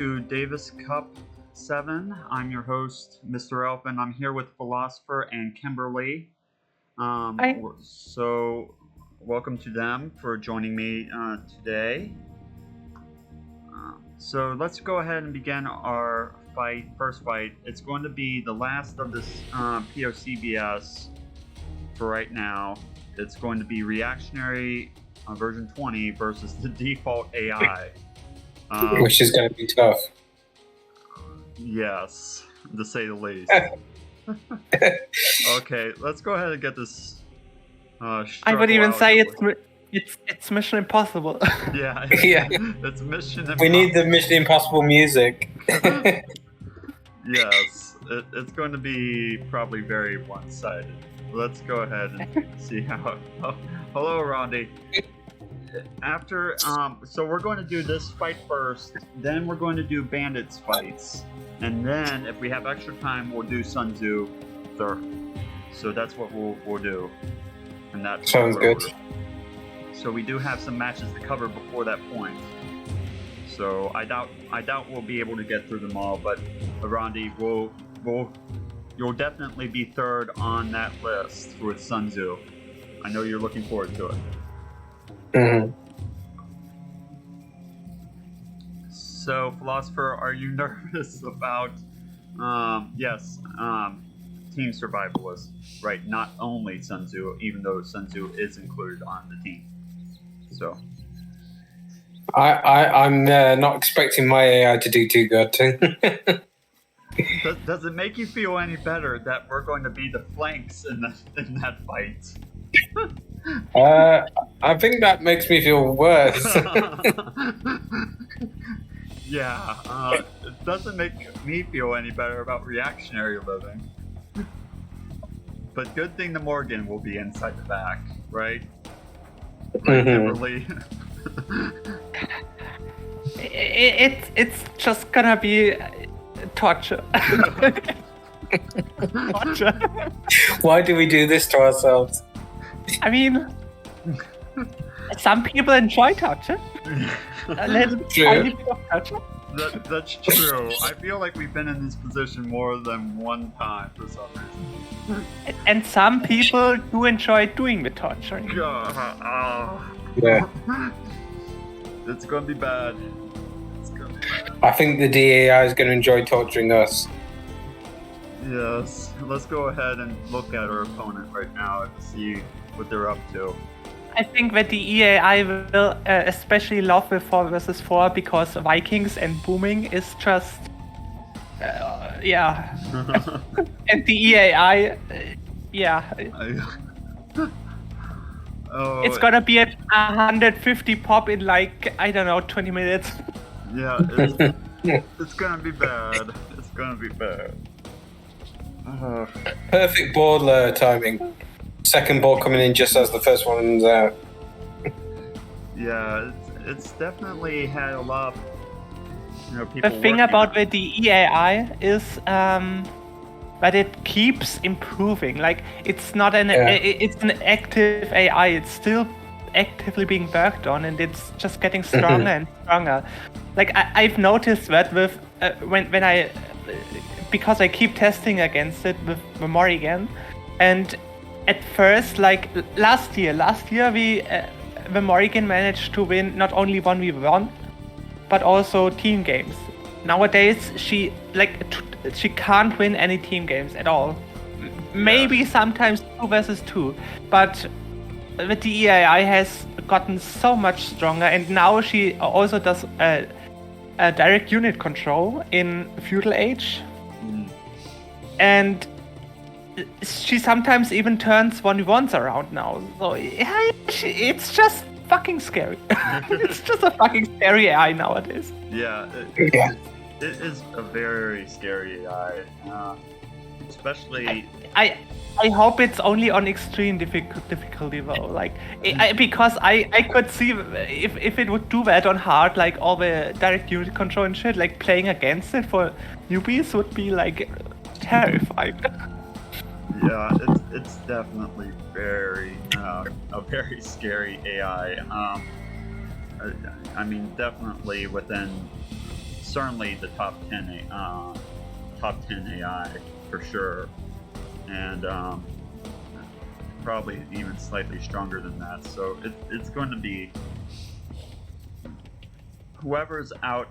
to Davis Cup 7. I'm your host, MrElephant. I'm here with Philosopher and Kimberly. Hi. So, welcome to them for joining me today. So let's go ahead and begin our first fight. It's going to be the last of this PoCBS for right now. It's going to be Reactionary version 20 versus the default AI. Which is going to be tough. Yes, to say the least. Okay, let's go ahead and get this. I would even say it's Mission Impossible. Yeah, Yeah. It's Mission Impossible. We need the Mission Impossible music. Yes, it's going to be probably very one-sided. Let's go ahead and see how. Oh, hello, Rondi. After, so we're going to do this fight first, then we're going to do Bandits fights, and then if we have extra time, we'll do Sun Tzu third. So that's what we'll do. And that sounds good. So we do have some matches to cover before that point. So I doubt we'll be able to get through them all, but Rondi, you'll definitely be third on that list with Sun Tzu. I know you're looking forward to it. Mm-hmm. So, Philosopher, are you nervous about, team survivalist, right? Not only Sun Tzu, even though Sun Tzu is included on the team. So, I'm not expecting my AI to do too good. does it make you feel any better that we're going to be the flanks in that fight? I think that makes me feel worse. Yeah, it doesn't make me feel any better about reactionary living. But good thing the Morrigan will be inside the back, right? Right, Kimberly? It's just gonna be torture. Torture. Why do we do this to ourselves? I mean, some people enjoy torture. A little tiny bit of torture. That's true. I feel like we've been in this position more than one time for some reason. And some people do enjoy doing the torturing. Yeah. It's gonna be bad. I think the DAI is going to enjoy torturing us. Yes. Let's go ahead and look at our opponent right now and see what they're up to. I think that the EAI will especially love the 4 versus 4 because Vikings and booming is just yeah. And the EAI Oh, it's gonna be at 150 pop in like, I don't know, 20 minutes. Yeah, it's gonna be bad. It's gonna be bad. Perfect ball timing. Second ball coming in just as the first one's out. Yeah, it's definitely had a lot of, people. The thing about the EAI is that it keeps improving. Like, it's not it's an active AI. It's still actively being worked on, and it's just getting stronger and stronger. Like, I've noticed that with when I because I keep testing against it with the Morrigan, and at first, like last year we the Morrigan managed to win not only 1v1 but also team games. Nowadays she can't win any team games at all. Maybe sometimes 2 versus 2, but the DEAI has gotten so much stronger, and now she also does a direct unit control in Feudal Age. And she sometimes even turns 1v1s around now. So yeah, it's just fucking scary. It's just a fucking scary AI nowadays. Yeah, it is a very scary AI. Especially... I hope it's only on extreme difficulty though. Like, because I could see if it would do that on hard, like all the direct unit control and shit, like playing against it for newbies would be like terrifying. Yeah, it's definitely a very scary AI. I mean, definitely within certainly the top 10 AI for sure, and probably even slightly stronger than that. So it's going to be whoever's out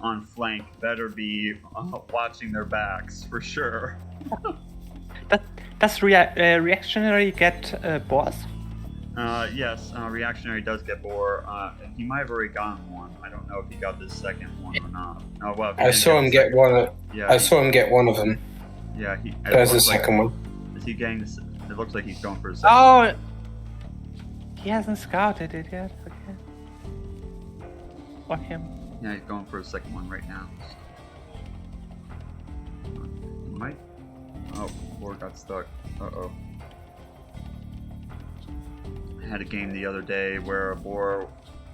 on flank better be watching their backs for sure. Does Reactionary get boss? Yes, Reactionary does get boar. He might have already gotten one. I don't know if he got the second one or not. Oh well. I saw him get one. Yeah, I saw him get one of them. Yeah, There's the second one. Is he getting this? It looks like he's going for a second. Oh, he hasn't scouted it yet. Okay. Or him. Yeah, he's going for a second one right now. He might. Oh, boar got stuck. Uh-oh. I had a game the other day where a boar,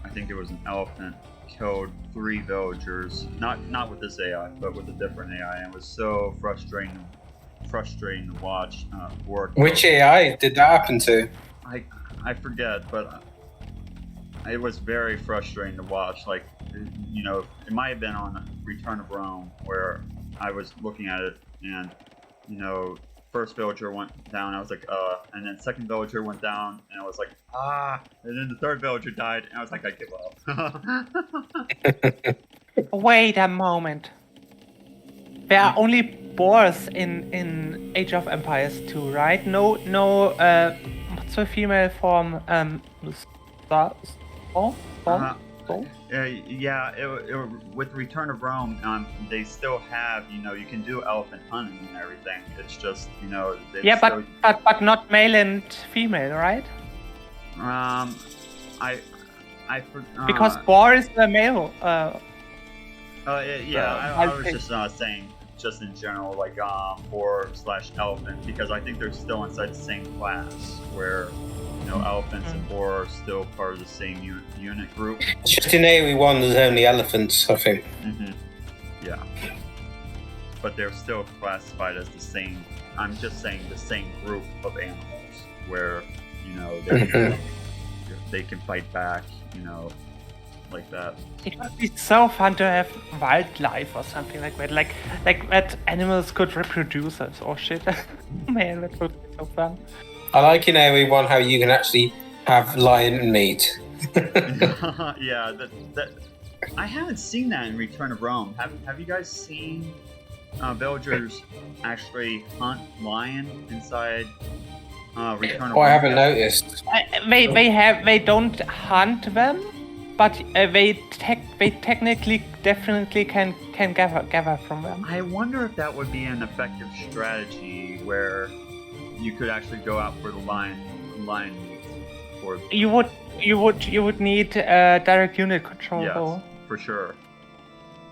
I think it was an elephant, killed 3 villagers. Not with this AI, but with a different AI, and it was so frustrating to watch. Boar. Which AI did that happen to? I forget, but it was very frustrating to watch. Like, you know, it might have been on Return of Rome where I was looking at it, and you know, first villager went down. I was like, and then second villager went down, and I was like, and then the third villager died, and I was like, I give up. Wait a moment. There are only boars in Age of Empires 2, right? No, what's the female form? With Return of Rome, they still have, you know, you can do elephant hunting and everything. It's just, you know, but not male and female, right? Because boar is the male. I was just saying, just in general, like boar/elephant, because I think they're still inside the same class where, you know, elephants and boar are still part of the same unit group. Just in AoE1, there's only elephants, I think. Mm-hmm. Yeah. But they're still classified as the same, I'm just saying the same group of animals, where, you know, they can fight back, you know, like that. It would be so fun to have wildlife or something like that. Like that animals could reproduce us or shit. Man, that would be so fun. I like in AoE1 how you can actually have lion meat. Yeah, that I haven't seen that in Return of Rome. Have you guys seen villagers actually hunt lion inside Return of Rome? I haven't noticed. They don't hunt them, but they technically definitely can gather from them. I wonder if that would be an effective strategy where you could actually go out for the lion meat. You would need direct unit control. Yes, though. for sure.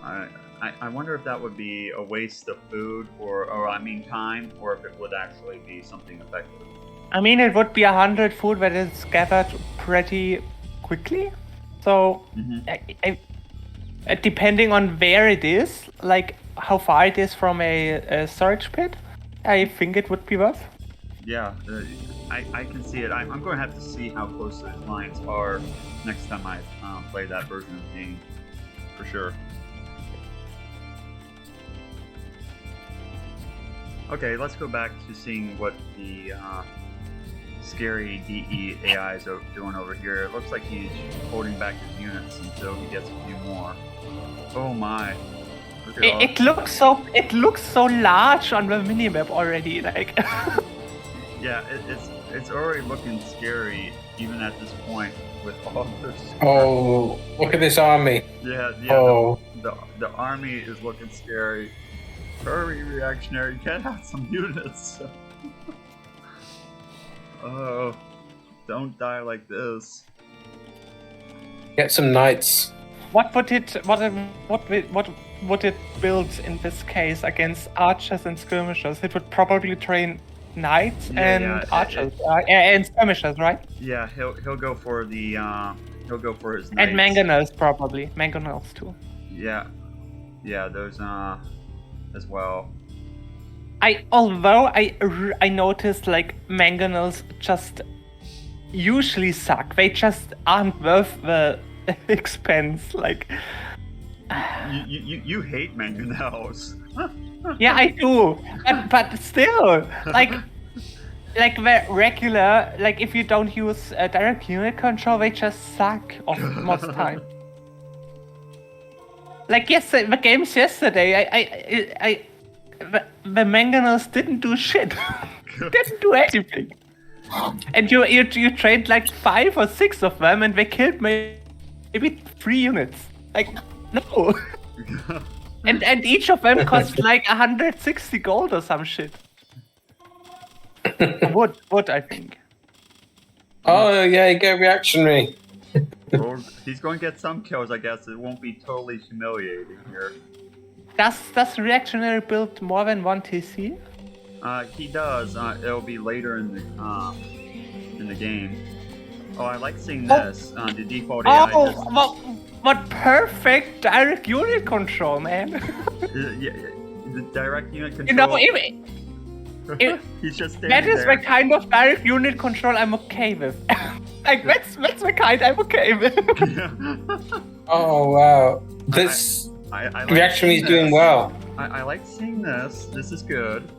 I wonder if that would be a waste of food or I mean time, or if it would actually be something effective. I mean, it would be 100 food that is gathered pretty quickly. So, depending on where it is, like how far it is from a storage pit, I think it would be worth. Yeah, I can see it. I'm going to have to see how close those lines are next time I play that version of the game, for sure. Okay, let's go back to seeing what the scary DE AI is doing over here. It looks like he's holding back his units until he gets a few more. Oh my! It looks so large on the minimap already. Like. Yeah, it's already looking scary even at this point with all this. Oh, look at this army! Yeah. Oh. The army is looking scary. Hurry, Reactionary, get out some units. Oh, don't die like this. Get some knights. What would it build in this case against archers and skirmishers? It would probably train knights and archers and skirmishers, right? Yeah, he'll go for the he'll go for his knights. And mangonels probably, mangonels too. Yeah, those as well. Although I noticed like mangonels just usually suck. They just aren't worth the expense. Like You hate mangonels. Yeah, I do, but still, like regular, like if you don't use direct unit control, they just suck most time. Like the games yesterday, the mangonels didn't do shit, didn't do anything, and you trained like 5 or 6 of them, and they killed maybe 3 units. Like no. And each of them costs like 160 gold or some shit. Wood, I think. Oh yeah, you get reactionary. Well, he's going to get some kills, I guess. It won't be totally humiliating here. Does Reactionary build more than 1 TC? He does. It'll be later in the game. Oh, I like seeing this. The default AI. What perfect direct unit control, man. Yeah, the direct unit control. You know, he's just standing that is there. the kind of direct unit control I'm okay with. Like that's the kind I'm okay with. Oh wow, this I like reactionary is doing well. I like seeing this. This is good.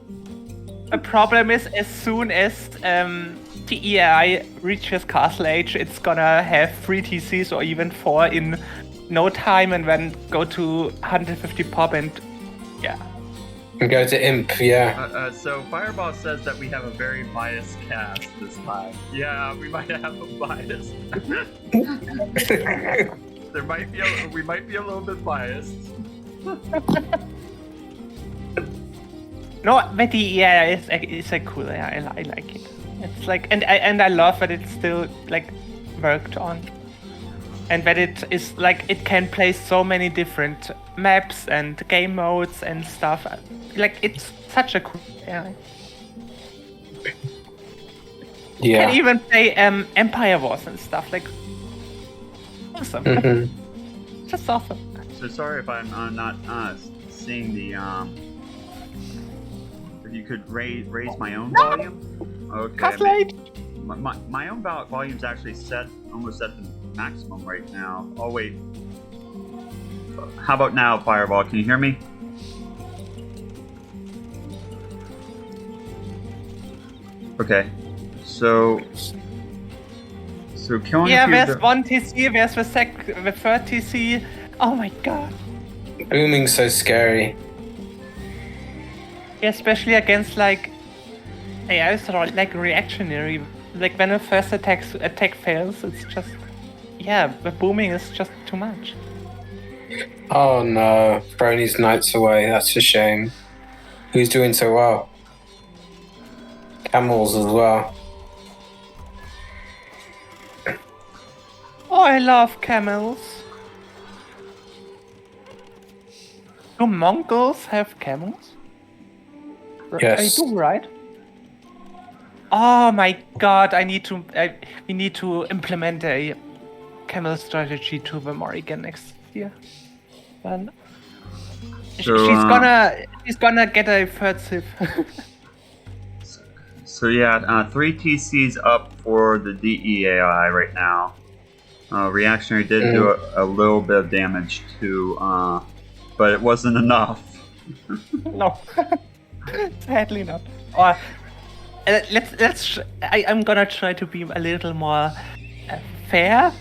The problem is, as soon as the AI reaches castle age, it's gonna have 3 TCs or even 4 in no time, and then go to 150 pop and yeah. And go to imp, yeah. So Fireball says that we have a very biased cast this time. Yeah, we might have a bias. We might be a little bit biased. No, but it's a cool AI. I like it. It's like, and I love that it's still like worked on, and that it is like it can play so many different maps and game modes and stuff. Like it's such a cool AI. Yeah. Can even play Empire Wars and stuff. Like awesome. Just awesome. So sorry if I'm not seeing the If you could raise my own volume. Okay. My own volume's actually almost at the maximum right now. Oh wait. How about now, Fireball? Can you hear me? Okay. So killing. Yeah, there's 1 TC. There's the third TC. Oh my god. Booming's so scary. Yeah, especially against like AIs that are like reactionary. Like when the first attack fails, it's just the booming is just too much. Oh no, Brony's knights away. That's a shame. Who's doing so well? Camels as well. Oh, I love camels. Do Mongols have camels? Yes. I do, right? Oh my god, we need to implement a camel strategy to the Morrigan next year. Well, she's gonna get a third civ. So yeah, 3 TCs up for the DEAI right now. Reactionary did do a little bit of damage too, but it wasn't enough. No, sadly not. Or I'm gonna try to be a little more fair.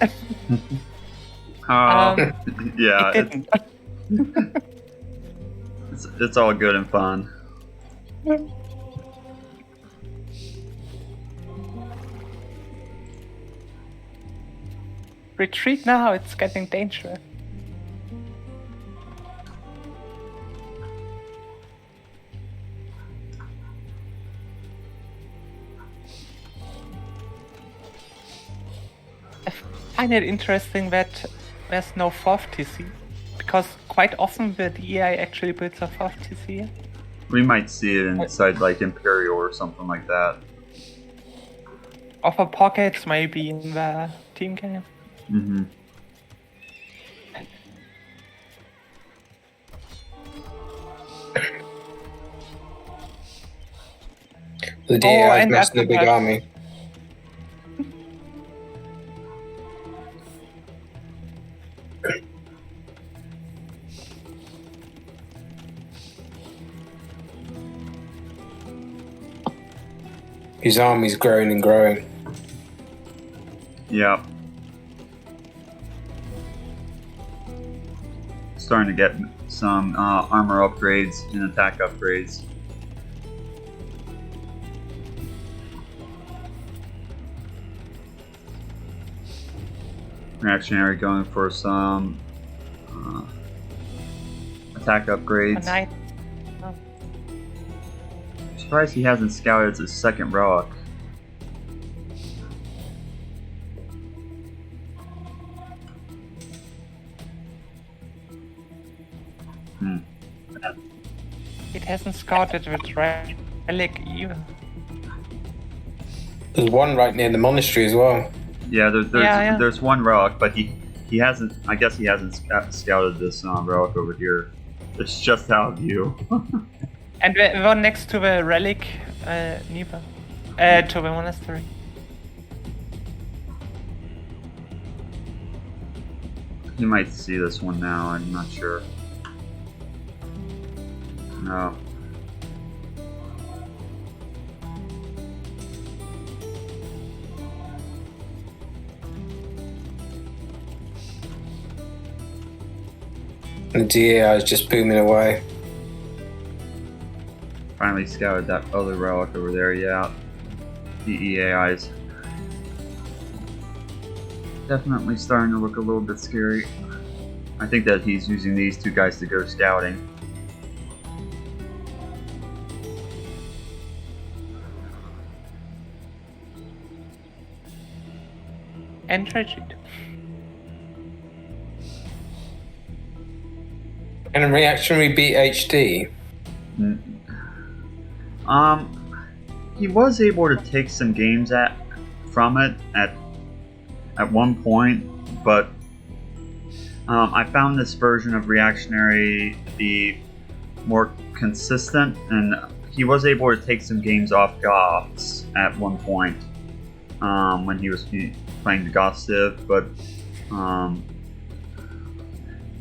Yeah, it didn't. it's all good and fun. Retreat now, it's getting dangerous. I find it interesting that there's no 4th TC, because quite often the DEI actually builds a 4th TC. We might see it inside like Imperial or something like that. Or for pockets maybe in the team game. Mm-hmm. The DAI is messing the big army. His army's growing and growing. Yep. Starting to get some armor upgrades and attack upgrades. Reactionary going for some attack upgrades. Nice. I'm surprised he hasn't scouted his second relic. It hasn't scouted with relic even. There's one right near the monastery as well. Yeah, Yeah. there's one relic, but he hasn't. I guess he hasn't scouted this relic over here. It's just out of view. And one next to the relic, neither. To the monastery. You might see this one now. I'm not sure. No. And the DAI is just booming away. Finally scouted that other relic over there. Yeah. DEAI's definitely starting to look a little bit scary. I think that he's using these two guys to go scouting. And retreat. Can a reactionary beat HD? He was able to take some games from it at one point, but I found this version of Reactionary to be more consistent, and he was able to take some games off Goths at one point when he was playing the Goth Civ, but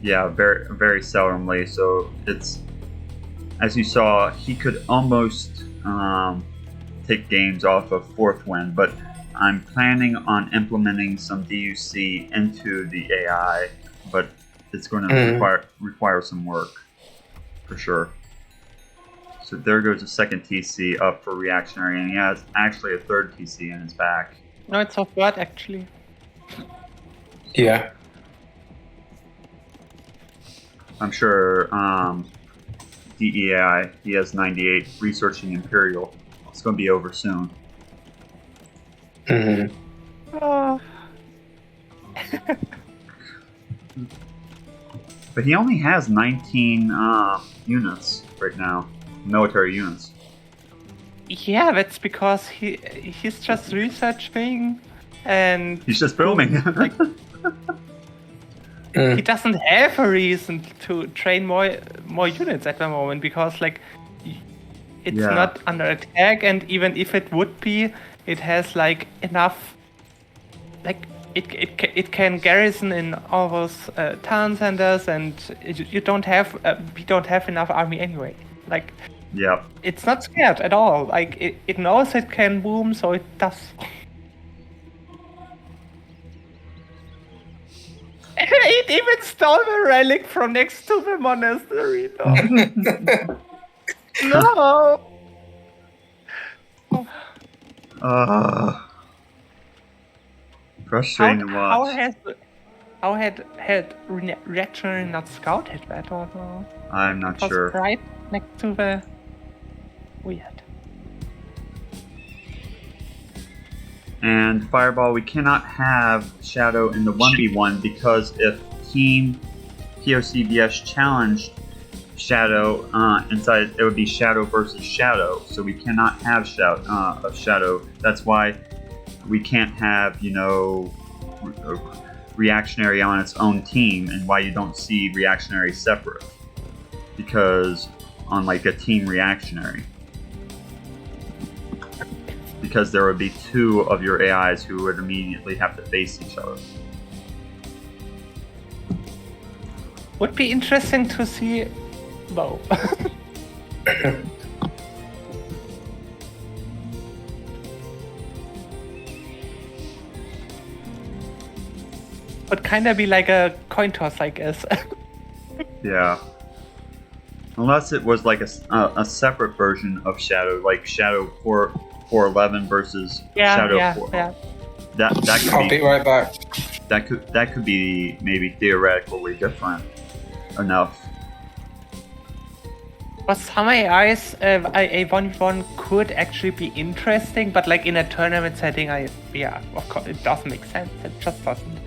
yeah, very very seldomly. So it's, as you saw, he could almost take games off of Fourth Wind, but I'm planning on implementing some DUC into the AI, but it's going to require some work for sure. So there goes a second TC up for Reactionary, and he has actually a third TC in his back. No, it's off what actually. Yeah. I'm sure DEAI, he has 98 researching Imperial. It's going to be over soon. Mm-hmm. Oh. But he only has 19 units right now, military units. Yeah, that's because he's just researching, and He's just filming. like, he doesn't have a reason to train more units at the moment, because like it's not under attack, and even if it would be, it has like enough, like it can garrison in all those town centers, and we don't have enough army anyway. Like, Yep. it's not scared at all. Like it knows it can boom, so it does. It even stole the relic from next to the monastery. No. Frustrating to watch. How had Reactionary not scouted that or no? I'm not sure. Right next to the weird. And Fireball, we cannot have Shadow in the 1v1 because if Team PoCBS challenged Shadow inside, it would be Shadow versus Shadow. So we cannot have Shadow. That's why we can't have, Reactionary on its own team, and why you don't see Reactionary separate. Because on like a team Reactionary. Because there would be two of your AIs who would immediately have to face each other. Would be interesting to see both. would kind of be like a coin toss, I guess. Yeah. Unless it was like a separate version of Shadow, like Shadow 411 versus Shadow 4. Yeah. That could I'll be right back. That could be maybe theoretically different enough. For some AIs, a 1v1 could actually be interesting, but like in a tournament setting, of course, it doesn't make sense. It just doesn't.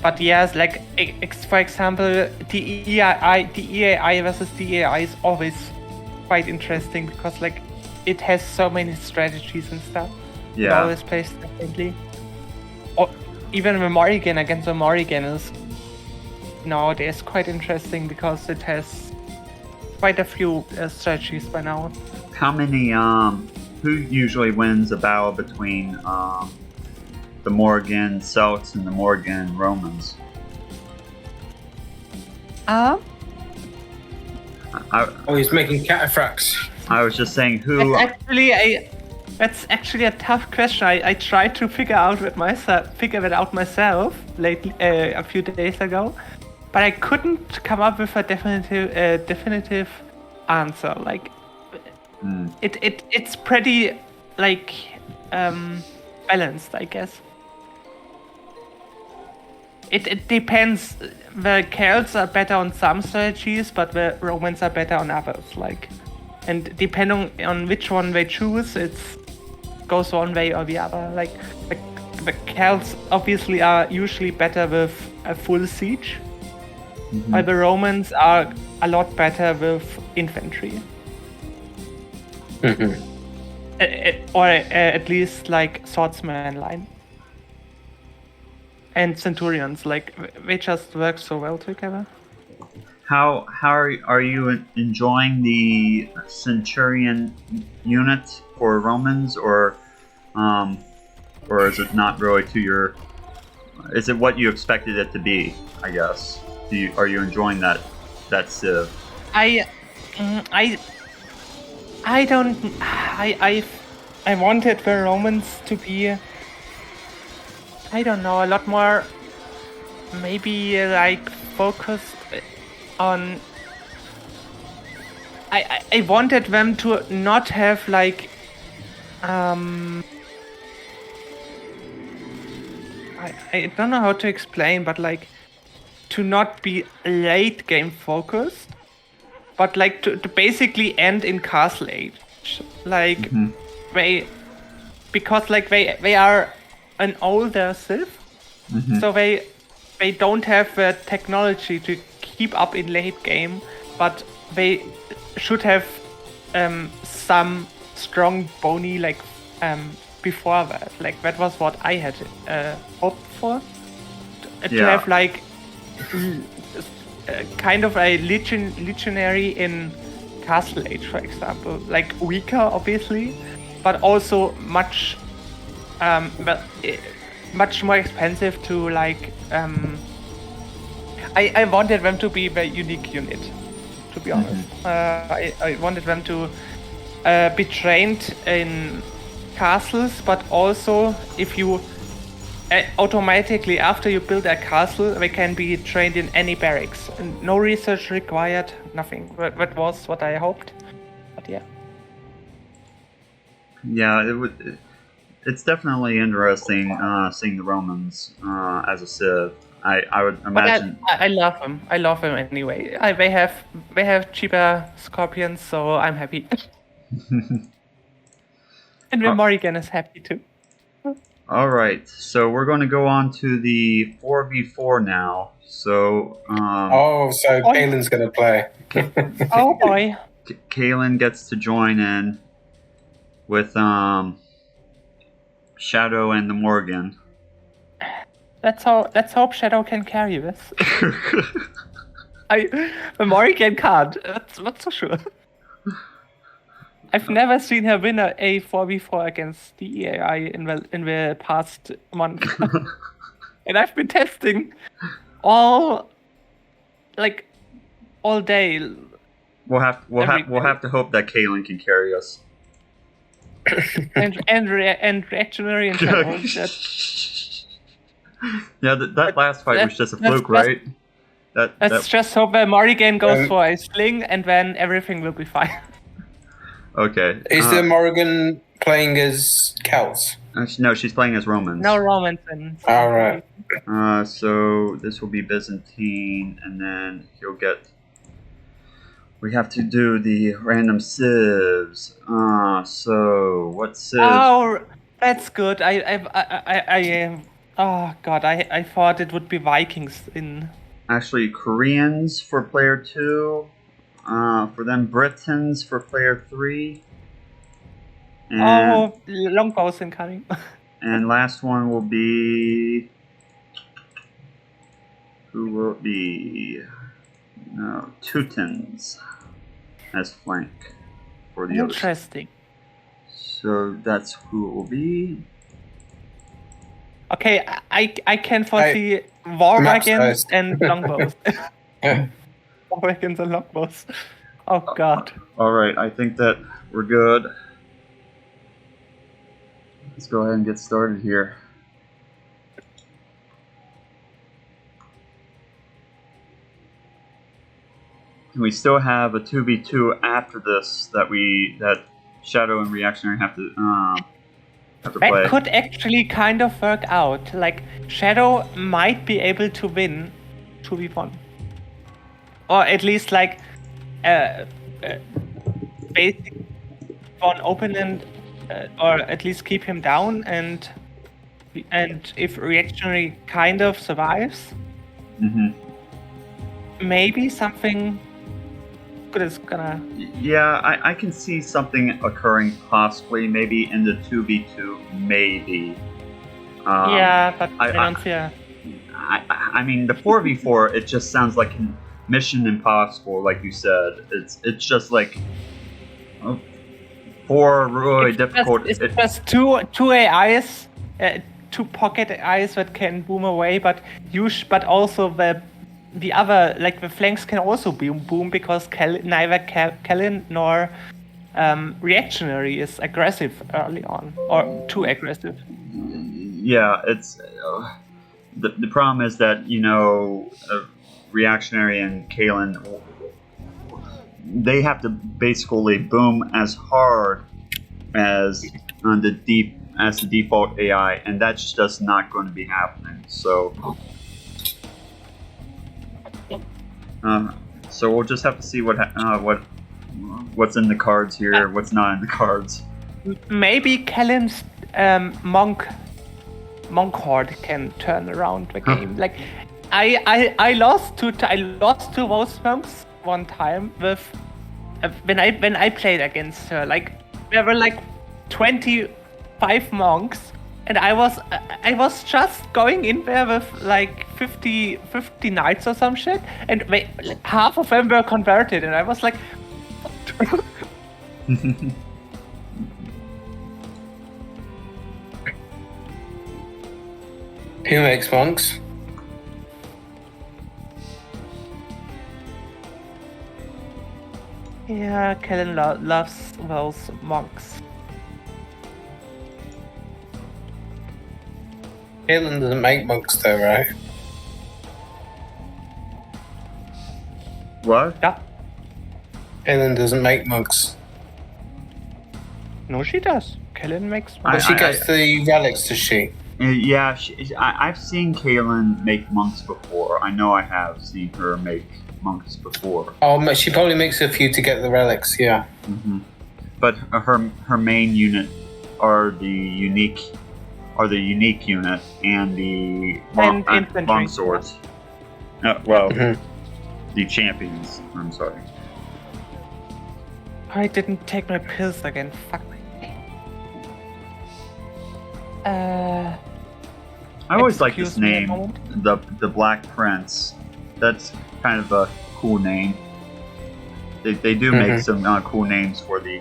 But yes, like for example, the EAI versus the EAI is always quite interesting because like it has so many strategies and stuff. Yeah. It always plays differently. Or even the Morrigan against the Morrigan is nowadays quite interesting because it has quite a few strategies by now. How many who usually wins a battle between the Morrigan Celts and the Morrigan Romans? He's making cataphracts. I was just saying who. That's actually a tough question. I tried to figure it out myself lately, a few days ago, but I couldn't come up with a definitive answer. Like, it's pretty like balanced, I guess. It depends. The Celts are better on some strategies, but the Romans are better on others. Like, and depending on which one they choose, it goes one way or the other. Like the Celts obviously are usually better with a full siege, while the Romans are a lot better with infantry. Or at least like swordsman line. And centurions, like they just work so well together. How are you enjoying the centurion unit for Romans, or is it not really to your? Is it what you expected it to be? I guess. Are you enjoying that civ? I wanted the Romans to be, I don't know, a lot more, maybe like focused on. I wanted them to not have like I don't know how to explain, but like to not be late game focused, but like to basically end in Castle Age, like because like they are an older civ, so they don't have the technology to keep up in late game, but they should have some strong bony like before that. Like that was what I had hoped for, to have like kind of a legionary in Castle Age, for example, like weaker obviously, but also much more expensive to like. I wanted them to be a unique unit, to be honest. I wanted them to be trained in castles, but also if you automatically after you build a castle, they can be trained in any barracks. No research required, nothing. That was what I hoped. But yeah. Yeah, it's definitely interesting seeing the Romans as a civ. I would imagine. I love them. I love them anyway. They have cheaper scorpions, so I'm happy. And the Morrigan is happy too. All right, so we're going to go on to the 4v4 now. So. So Calynn's going to play. Oh boy. Calynn gets to join in with Shadow and the Morrigan. Let's hope Shadow can carry this. The Morrigan can't. That's not so sure. I've never seen her win a 4v4 against the EAI in the past month, and I've been testing all day. We'll have to hope that Calynn can carry us. and Reactionary in general. Yeah, that last fight was just a fluke, just- right? Let's just hope that Morrigan goes for a sling, and then everything will be fine. Okay. Is the Morrigan playing as Celts? No, she's playing as Romans. No Romans in. All right. So this will be Byzantine, and then he'll get. We have to do the random civs. So what civs? Oh, that's good. Oh god, I thought it would be Vikings in. Actually, Koreans for player 2. For them, Britons for player 3. And, Longbows incoming. and last one will be. Who will it be? No, Teutons as flank for the others. Interesting. So that's who it will be. Okay, I can foresee war wagons and longbows. War wagons and longbows. Oh god. Alright, I think that we're good. Let's go ahead and get started here. And we still have a 2v2 after this that Shadow and Reactionary have to play. That could actually kind of work out. Like, Shadow might be able to win 2v1. Or at least, like, basic one opponent, or at least keep him down, and if Reactionary kind of survives, maybe something good is gonna... Yeah, I can see something occurring possibly, maybe in the 2v2, maybe. Yeah, but I don't feel... I mean, the 4v4, it just sounds like Mission Impossible, like you said. It's just like... four really difficult... It's just two AIs, two pocket AIs that can boom away, but also the other, like the flanks can also boom because neither Calynn nor Reactionary is aggressive early on, or too aggressive. Yeah, it's the problem is that Reactionary and Calynndohtor, they have to basically boom as hard as the default AI, and that's just not going to be happening. So we'll just have to see what's in the cards here, what's not in the cards. Maybe Calynn's monk horde can turn around the game. Like, I lost to those monks one time with when I played against her. Like, there were like 25 monks, and I was just going in there with like 50 knights or some shit, and half of them were converted, and I was like, Who makes monks? yeah, Calynn loves those monks. Calynn doesn't make monks though, right? What? Yeah. Calynn doesn't make monks. No, she does. Calynn makes monks. But she gets the relics, does she? Yeah, I've seen Calynndohtor make monks before. I know I have seen her make monks before. Oh, she probably makes a few to get the relics, yeah. But her main unit are the unique unit and the long swords. The champions. I'm sorry. I didn't take my pills again. Fuck me. I always like this Excuse me a name, moment. the Black Prince. That's kind of a cool name. They do make some cool names for the.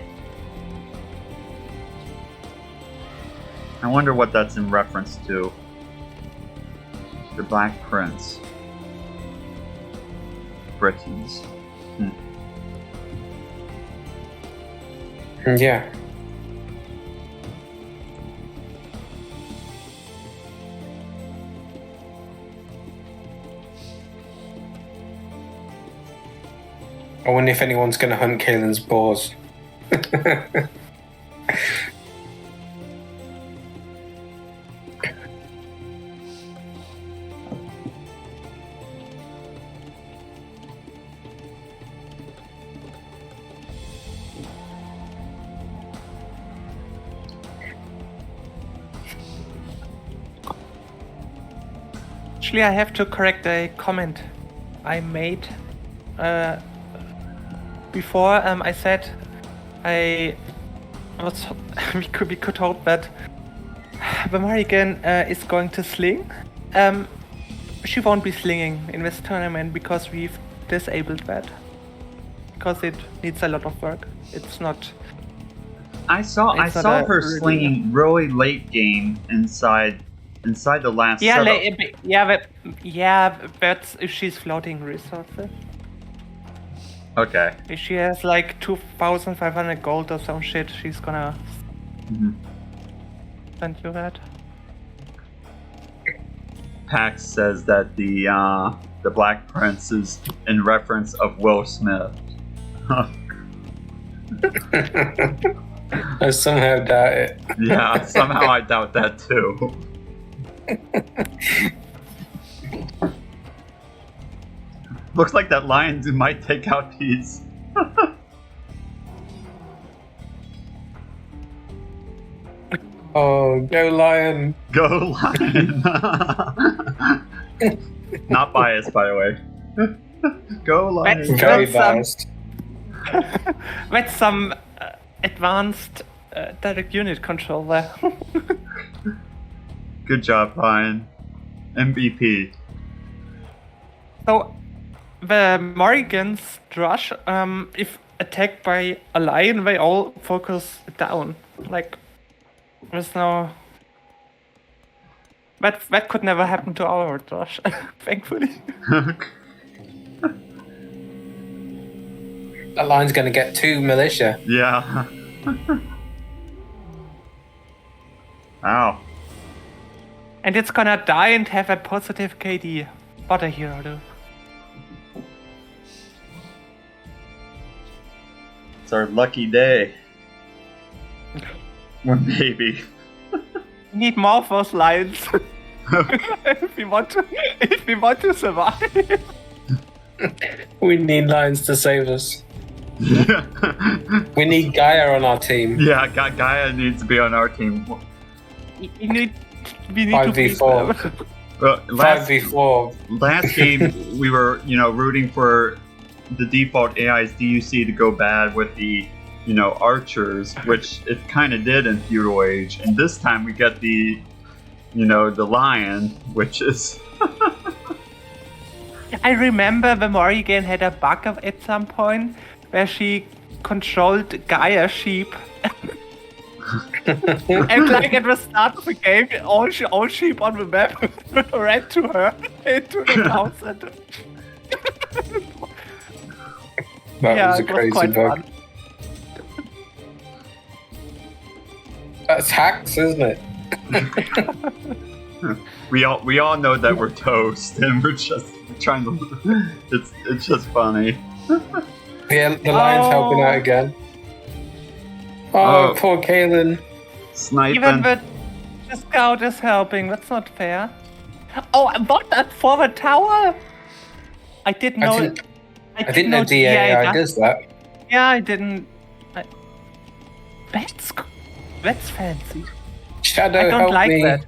I wonder what that's in reference to. The Black Prince. Britons. Yeah. I wonder if anyone's going to hunt Calynn's boars. Actually, I have to correct a comment I made before. I said we could hope that the Morrigan is going to sling. She won't be slinging in this tournament because we've disabled that. Because it needs a lot of work. It's not. I saw her slinging really late game inside the last. That's if she's floating resources. Okay. If she has like 2,500 gold or some shit, she's gonna send you that. Pax says that the Black Prince is in reference of Will Smith. I somehow doubt it. Yeah, somehow I doubt that too. Looks like that lion might take out these. Oh, go lion! Go lion! Not biased, by the way. Go lion! Very biased. That's some advanced direct unit control there. Good job, Lion. MVP. So, the Morrigan's Drush, if attacked by a lion, they all focus down. Like, there's no... That could never happen to our Drush, thankfully. That lion's going to get 2 militia. Yeah. Ow. And it's gonna die and have a positive KD. What a hero, dude. It's our lucky day. One baby. We need more of those lions. if we want to survive. We need lions to save us. We need Gaia on our team. Yeah, Gaia needs to be on our team. We need 5v4. 5v4. Last game, we were, rooting for the default AI's DUC to go bad with the, archers, which it kind of did in Feudal Age. And this time we get the, the lion, which is... I remember the Morrigan had a bug at some point where she controlled Gaia sheep. And like at the start of the game, all sheep on the map ran to her into the town center. That was a crazy bug. That's hacks, isn't it? We all know that we're toast, and we're just trying to. It's just funny. Yeah, the lion's helping out again. Oh, poor Calynn. Sniping. Even the scout is helping. That's not fair. Oh, what? That forward tower? I didn't know. I didn't know DAI does that. Yeah, I didn't. That's fancy. Shadow, I don't help like me. that.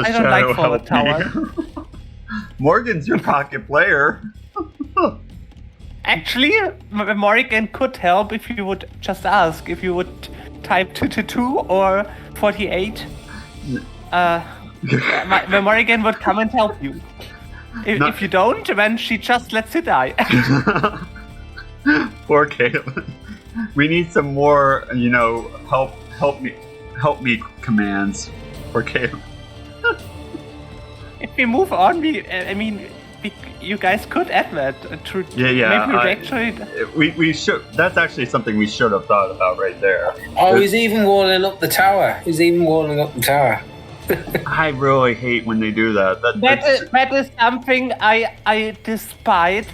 I don't like forward tower. Morgan's your pocket player. Actually, Morrigan could help if you would just ask. If you would type 222 or 48, the Morrigan would come and help you. If you don't, then she just lets you die. Poor Caitlin. We need some more, help me commands for Caitlin. If we move on, you guys could add that to we should. That's actually something we should have thought about right there. Oh, he's even walling up the tower. I really hate when they do that. That is something I despised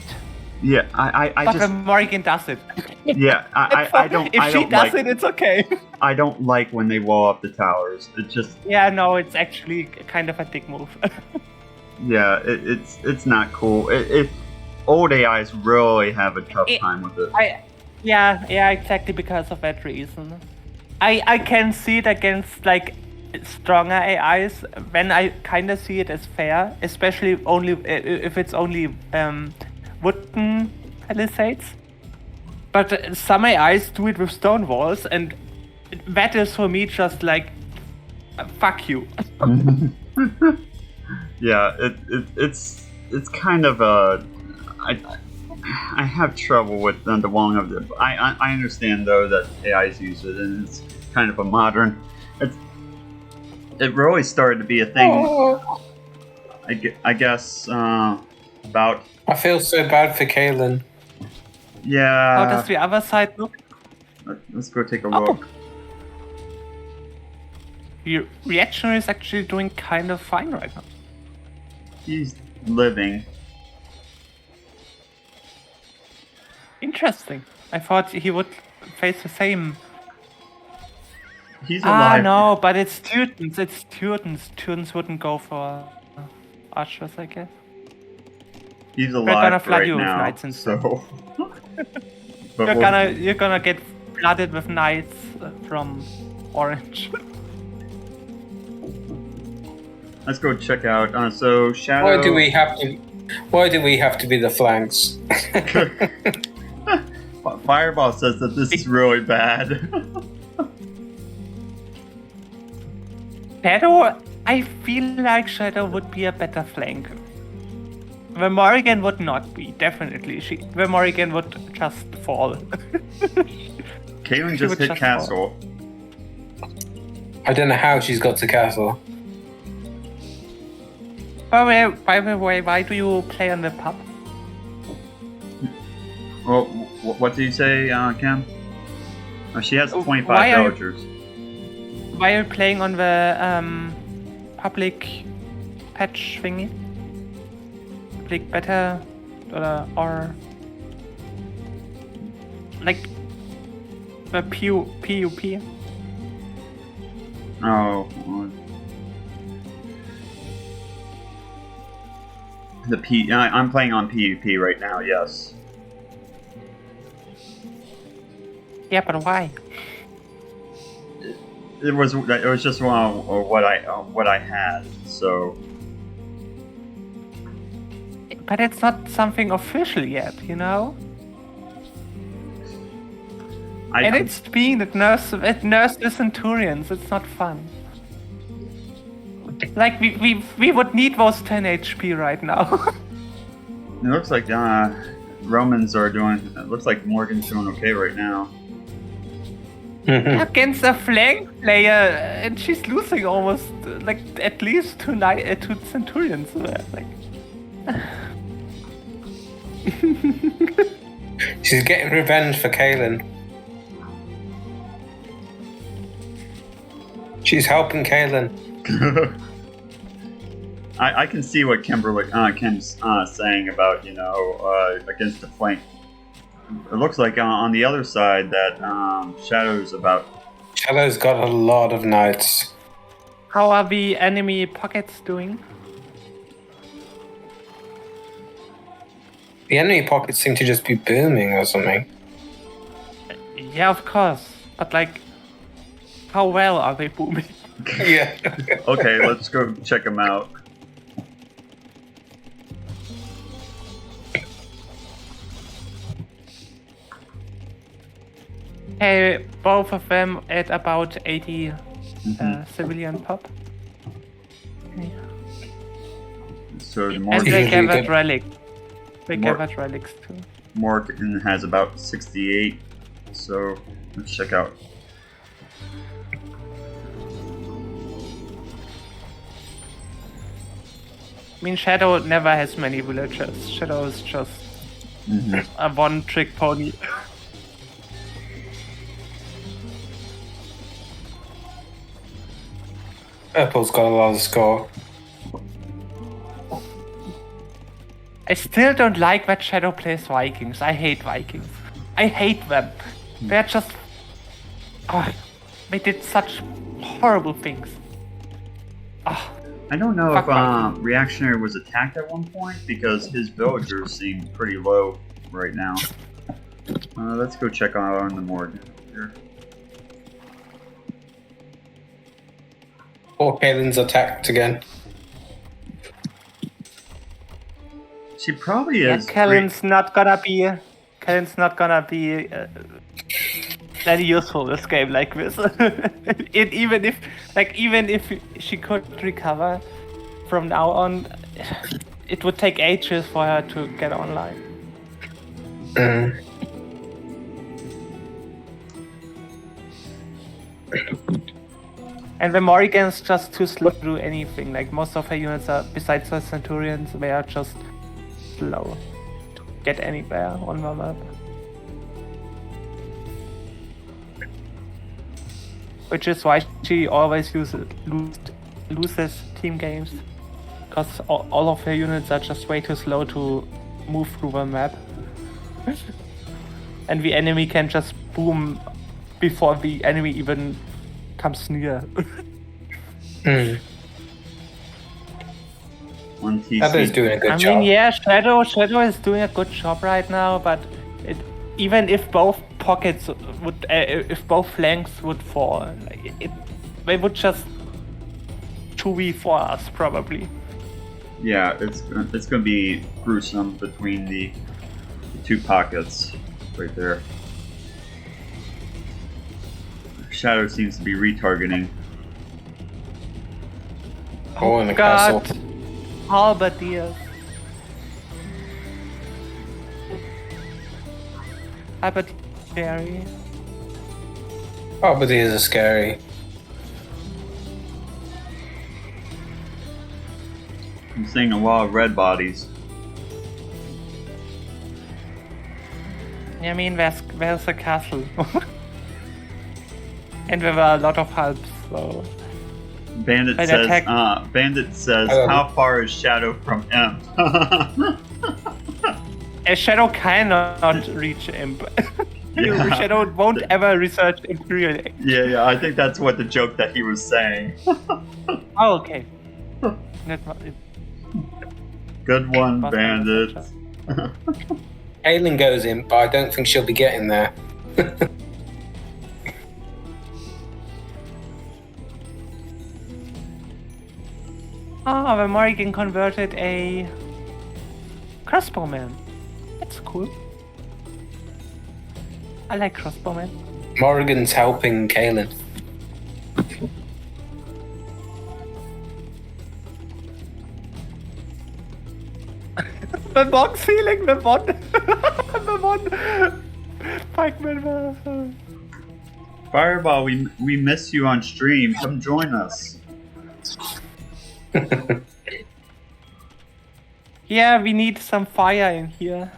Yeah, I But just when Morrigan does it. yeah, I don't If I she don't does like it, it's okay. I don't like when they wall up the towers. It just Yeah, no, it's actually kind of a dick move. yeah, it's not cool. Old AIs really have a tough time with it. Yeah, exactly because of that reason. I can see it against like stronger AIs when I kind of see it as fair, especially only if it's only wooden palisades. But some AIs do it with stone walls, and that is for me just like fuck you. Yeah, it's kind of I have trouble with the walling of it. I understand though that AIs use it, and it's kind of a modern. It really started to be a thing. Oh. I guess about. I feel so bad for Kaylin. Yeah. How does the other side look? Let's go take a look. The Reactionary is actually doing kind of fine right now. He's living. Interesting. I thought he would face the same. He's alive. No, but it's students. It's students. Students wouldn't go for archers, I guess. He's gonna alive flood right you with now. knights instead. So. You're gonna get flooded with knights from Orange. Let's go check out. So Shadow. Why do we have to be the flanks? Fireball says that this is really bad. Shadow, I feel like Shadow would be a better flank. The Morrigan would not be, definitely. The Morrigan would just fall. Kaylin just hit castle. I don't know how she's got to castle. By the way, why do you play on the pub? Well, what do you say, Cam? Oh, she has 25 villagers. Why are you playing on the public patch thingy? Public beta or like the PUP? Oh. I'm playing on PUP right now. Yes. Yeah, but why? It was just what I had. So. But it's not something official yet, you know. And it's being that nurse the Centurions. It's not fun. Like we would need those 10 HP right now. It looks like Romans are doing. It looks like Morgan's doing okay right now. Against a flank player, and she's losing almost like at least two Centurions. Like. She's getting revenge for Kaylin. She's helping Kaylin. I can see what Kim's saying about against the flank. It looks like on the other side that Shadow's got a lot of knights. How are the enemy pockets doing? The enemy pockets seem to just be booming or something. Yeah, of course. But like, how well are they booming? Yeah. Okay, let's go check them out. Hey, both of them at about 80 civilian pop. Okay. So the And they Morgan, gathered relic. They gathered relics too. Morgan has about 68. So let's check out. I mean, Shadow never has many villagers. Shadow is just a one-trick pony. Purple's got a lot of score. I still don't like that Shadow plays Vikings. I hate Vikings. I hate them. They're just... Oh, they did such horrible things. Oh, I don't know if Vikings. Reactionary was attacked at one point because his villagers seem pretty low right now. Let's go check out on the Morrigan here. Or Calynn's attacked again. She probably Yeah, is. Calynn's not gonna be very useful this game like this. Even if she could recover from now on, it would take ages for her to get online. And the Morrigan's just too slow to do anything. Like most of her units are, besides the Centurions, they are just slow to get anywhere on the map. Which is why she always loses team games. Because all of her units are just way too slow to move through the map. And the enemy can just boom before the enemy even comes near. One TC. Shadow's doing a good job. I mean, yeah, Shadow is doing a good job right now, but even if both pockets would, if both flanks would fall, they would just 2v4 us probably. Yeah, it's gonna be gruesome between the two pockets right there. Shadow seems to be retargeting. Oh, in the God. castle. Halberdiers. Halberdier. Oh, but these are scary. I'm seeing a lot of red bodies. I mean, there's a castle. And there were a lot of helps, so... Bandit I'd says, attack- how far is Shadow from M? A Shadow cannot reach Imp. Yeah. Shadow won't ever research Imperial. Yeah, I think that's what the joke that he was saying. Oh, okay. That was it. Good one, Was Bandit. Caelynn goes in, but I don't think she'll be getting there. Oh, the Morrigan converted a crossbowman. That's cool. I like crossbowmen. Morrigan's helping Caelynn. The box feeling, the one. The one. Pikeman. Fireball, we miss you on stream. Come join us. Yeah, we need some fire in here.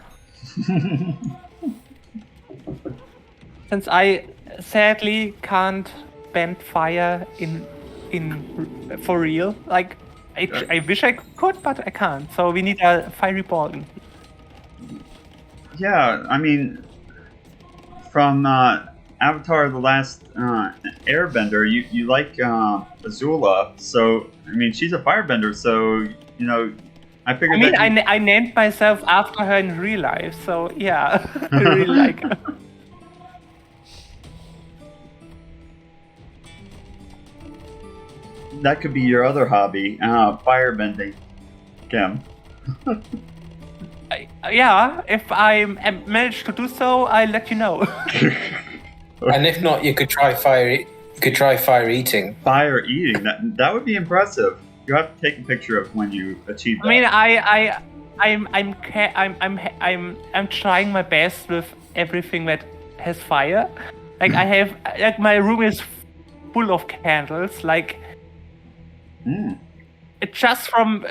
Since I sadly can't bend fire in for real. Like I wish I could, but I can't. So we need a fiery ball in. Yeah, I mean, from Avatar: The Last Airbender, you like Azula, so I mean she's a firebender, so you know I figured. I mean, I named myself after her in real life, so yeah, I really like her. That could be your other hobby, firebending, Kim. Yeah, if I manage to do so, I'll let you know. And if not, you could try fire. You could try fire eating. Fire eating, that would be impressive. You have to take a picture of when you achieve that. I mean, I'm trying my best with everything that has fire. Like I have, like my room is full of candles. Like just from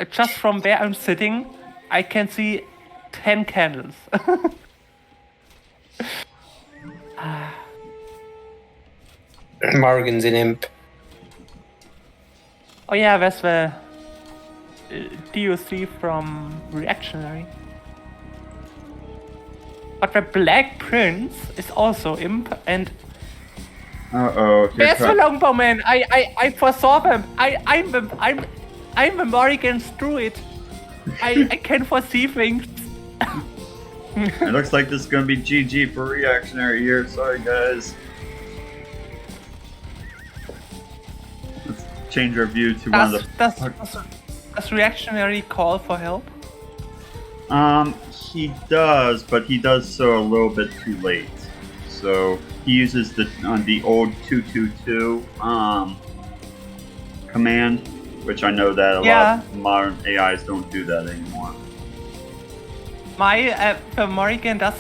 where I'm sitting, I can see 10 candles. Morrigan's in Imp. Oh yeah, that's the DOC from Reactionary. But the Black Prince is also imp, and Here's there's the Longbowman. I foresaw them. I'm the Morrigan's druid. I can foresee things. It looks like this is gonna be GG for Reactionary here. Sorry, guys. Let's change our view to one of the. Does Reactionary call for help? He does, but he does so a little bit too late. So he uses the old 222 command, which I know that a lot of modern AIs don't do that anymore. My Morrigan does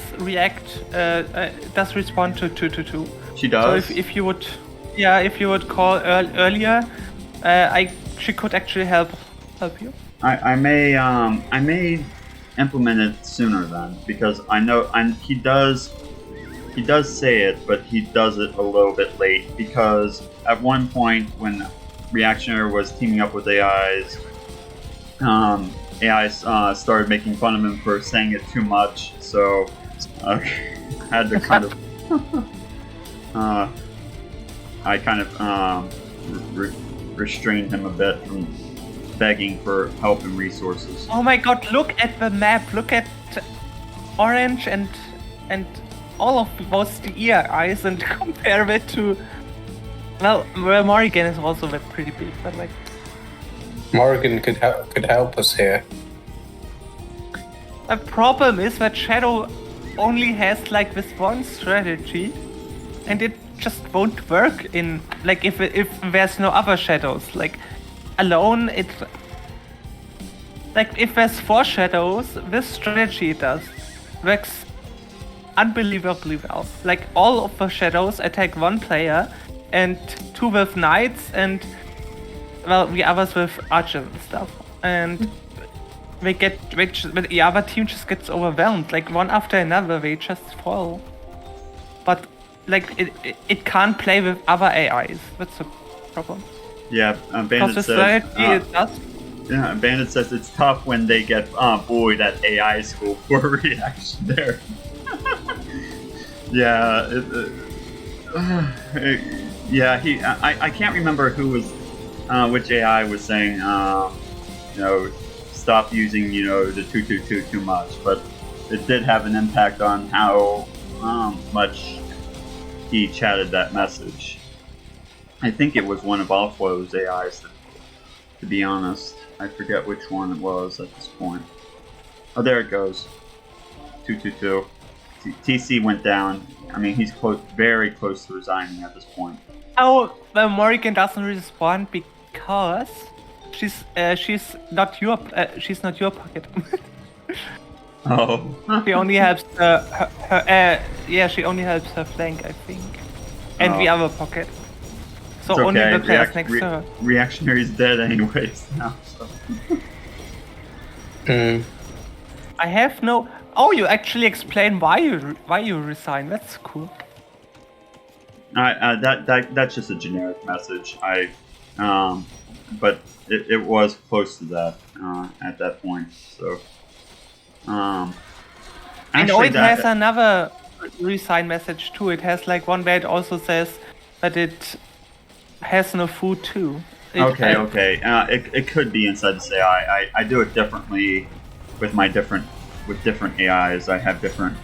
does respond to 222. She does. So if you would call earlier, she could actually help you. I may implement it sooner then, because I know he does say it, but he does it a little bit late, because at one point when Reactionary was teaming up with AIs, AIs started making fun of him for saying it too much, so had to kind of I kind of restrained him a bit from begging for help and resources. Oh my god, look at the map, look at Orange and all of those ERIs and compare it to... Well, Morrigan is also pretty big, but like... Morrigan could help us here. The problem is that Shadow only has like this one strategy, and it just won't work in... Like, if there's no other Shadows, like... Alone, it... Like, if there's 4 shadows, this strategy works unbelievably well. Like, all of the shadows attack 1 player, and 2 with knights, and... Well, the others with archers and stuff. And... the other team just gets overwhelmed. Like, one after another, they just fall. But, like, it can't play with other AIs. That's the problem. Yeah, Bandit says. Yeah, Bandit says it's tough when they get bullied at AI school for reaction there. Yeah, I can't remember who was, which AI was saying, stop using, the 222 too much, but it did have an impact on how much he chatted that message. I think it was one of offwo's AIs, to be honest. I forget which one it was at this point. Oh, there it goes. 222. TC went down. I mean, he's very close to resigning at this point. Oh, well, Morrigan doesn't respond because she's not your pocket. Oh. She only helps she only helps her flank, I think, and the other pocket. So okay. only the players next to her. Reactionary's dead anyways now. So. I have no. Oh, you actually explain why you resign. That's cool. That's just a generic message. But it was close to that at that point. So. I know it has another resign message too. It has like one where it also says that it has no food too. Okay. It could be inside this AI. I do it differently with different AIs. I have different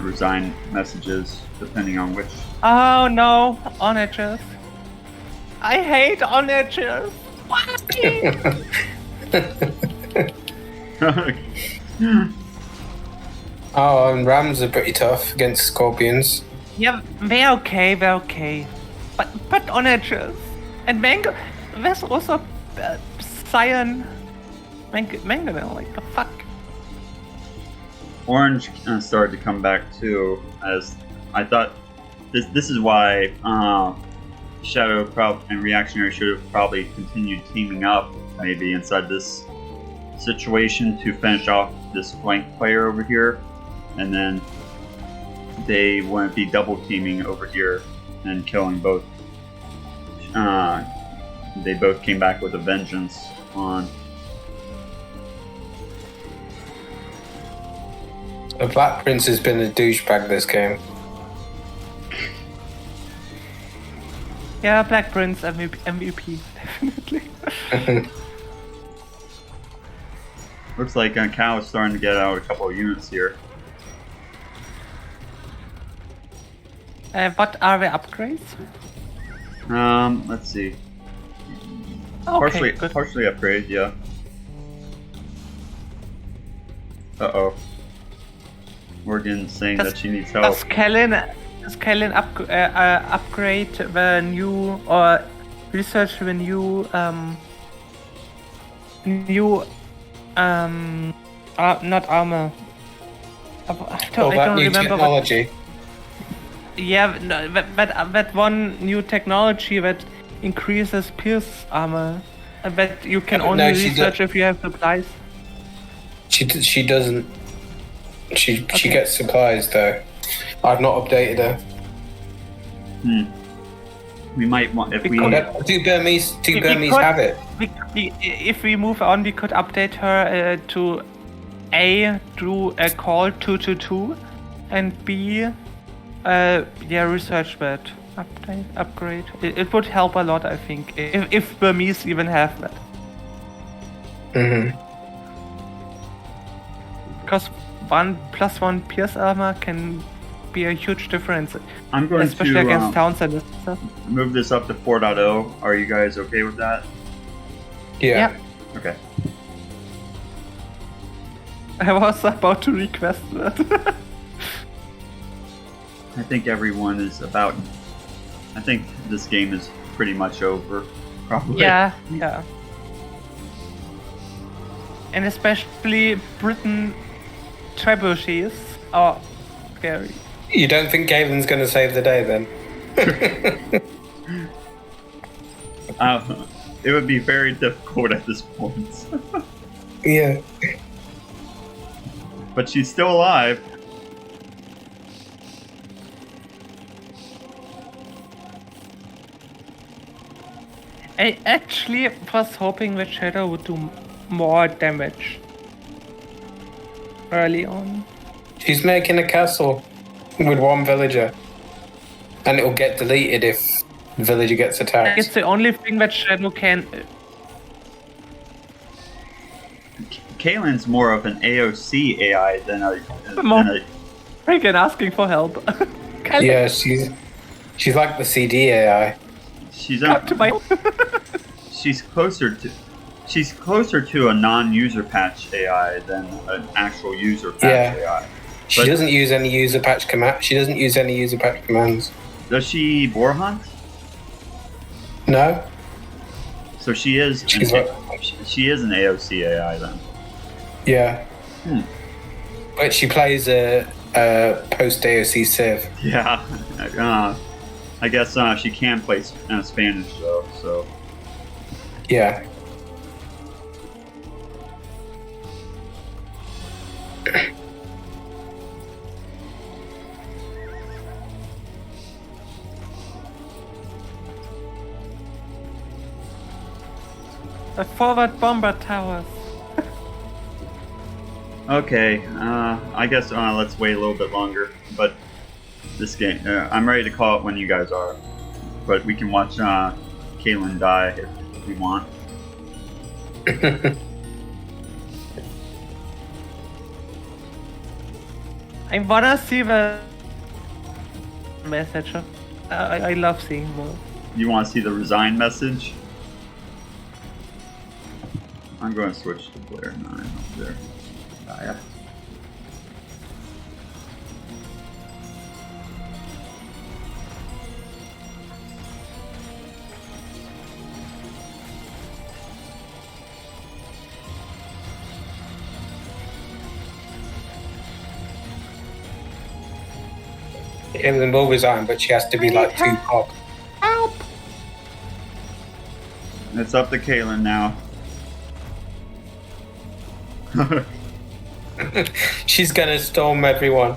resign messages depending on which. Oh no, onagers! I hate onagers. Oh, and rams are pretty tough against scorpions. Yeah, they're okay. But onagers and mango. There's also cyan. Mango, like the fuck. Orange started to come back too, as I thought. This is why Shadow and Reactionary should have probably continued teaming up, maybe inside this situation to finish off this flank player over here, and then they wouldn't be double teaming over here and killing both. They both came back with a vengeance on. The Black Prince has been a douchebag this game. Yeah, Black Prince MVP, definitely. Looks like Cow is starting to get out a couple of units here. What are the upgrades? Let's see. Okay, partially upgrade, yeah. Uh-oh. Morgan's saying that she needs help. Does Calynn upgrade the new or research the new not armor? I don't remember technology. Yeah, no, that one new technology that increases pierce armor. That you can only research if you have supplies. She doesn't. She gets supplies though. I've not updated her. We might want if Do Burmese have it? If we move on, we could update her to A, do a call 222, and B, research that upgrade. It would help a lot, I think, if Burmese even have that. Because 1+1 pierce armor can be a huge difference. I'm going especially to against towns and stuff. Move this up to 4.0. Are you guys okay with that? Yeah. Okay. I was about to request that. I think everyone is about. I think this game is pretty much over. Probably. Yeah. And especially Britain trebuchets are scary. You don't think Galen's going to save the day then? It would be very difficult at this point. Yeah. But she's still alive. I actually was hoping that Shadow would do more damage early on. She's making a castle with one villager. And it'll get deleted if the villager gets attacked. It's the only thing that Shadow can... Calynn's more of an AOC AI than a Morrigan asking for help. Yeah, she's like the CD AI. She's closer to a non-user patch AI than an actual user patch AI. She doesn't use any user patch command. She doesn't use any user patch commands. Does she boar hunt? No. So she is. She is an AOC AI then. Yeah. But she plays a post AOC Civ. Yeah. I guess she can play Spanish though. So. Yeah. The forward bomber towers. Okay, I guess let's wait a little bit longer. But this game, I'm ready to call it when you guys are. But we can watch Calynn die if we want. I wanna see the message. I love seeing more. You want to see the resign message? I'm going to switch to player 9 up there. Yeah. Calynn will resign, but she has to be like 2 pop. Help! It's up to Calynn now. She's gonna storm everyone.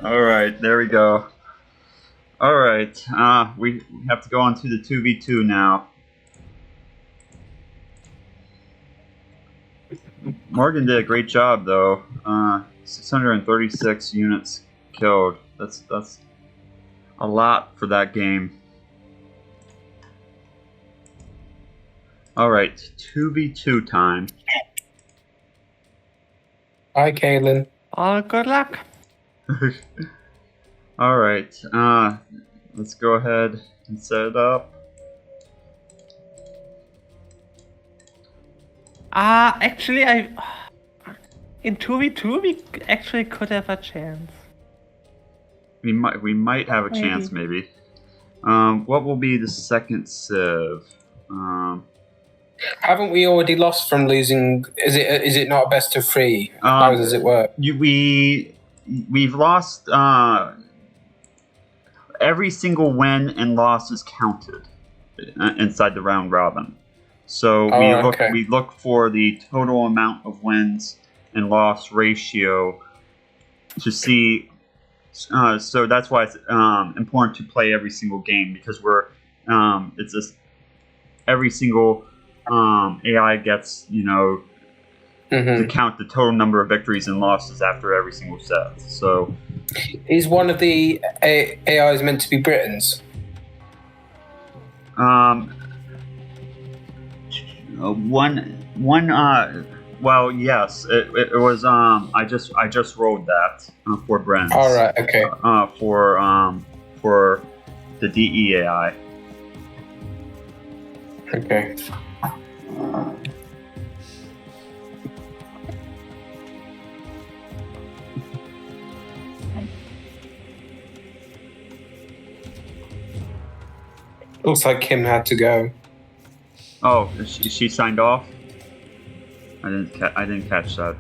Alright, there we go. Alright, we have to go on to the 2v2 now. Morgan did a great job though. 636 units killed. That's a lot for that game. Alright, 2v2 time. Hi, Kaylin. All good luck. Alright, let's go ahead and set it up. Actually, in 2v2 we actually could have a chance. We might have a chance, maybe. What will be the second civ? Haven't we already lost from losing? Is it not a best of 3? How does it work? We've lost. Every single win and loss is counted inside the round robin. So we look for the total amount of wins and loss ratio to see. So that's why it's important to play every single game, because it's just every single AI gets to count the total number of victories and losses after every single set. So is one of the AIs meant to be Britons? Well, yes, it was. I just rolled that for Brent. All right. Okay. For the DEAI. Okay. Looks like Kim had to go. Oh, she signed off. I didn't catch that.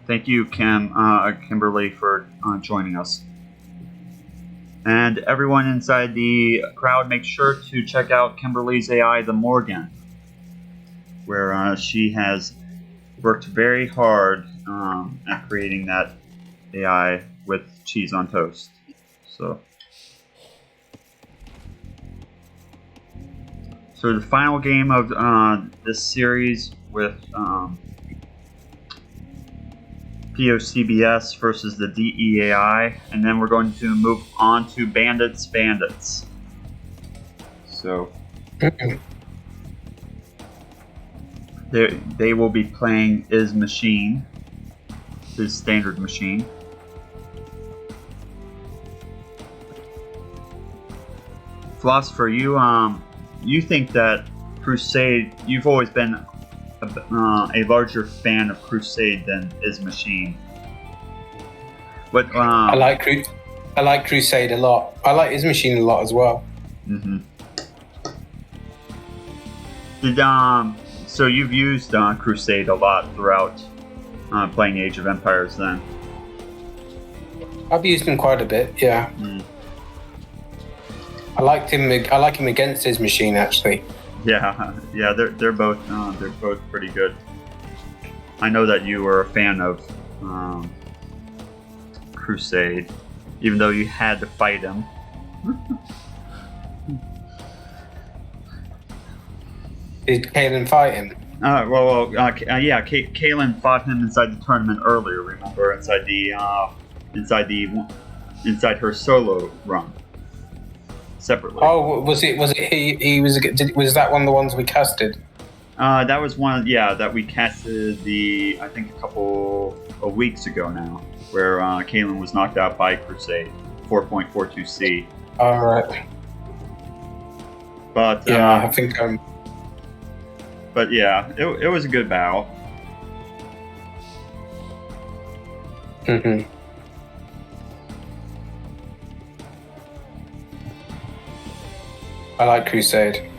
Thank you, Kimberly, for joining us. And everyone inside the crowd, make sure to check out Kimberly's AI, the Morrigan, where she has worked very hard at creating that AI with cheese on toast. So the final game of this series with PoCBS versus the DEAI, and then we're going to move on to Bandits. So they will be playing his machine, his standard machine. Philosopher, you think that Crusade? You've always been a larger fan of Crusade than his machine. But I like Crusade a lot. I like his machine a lot as well. Mm-hmm. So you've used Crusade a lot throughout playing Age of Empires, then? I've used him quite a bit. Yeah. Mm. I like him against his machine, actually. Yeah. They're both pretty good. I know that you were a fan of Crusade, even though you had to fight him. Did Kaylin fight him? Yeah. Kaylin fought him inside the tournament earlier. Remember, inside her solo run. Separately. Oh, was it he was that one of the ones we casted? That was one, that we casted I think a couple of weeks ago now, where Kaylin was knocked out by Crusade, 4.42C. All right. But I think But yeah, it was a good battle. Mm-hmm. I like Crusade.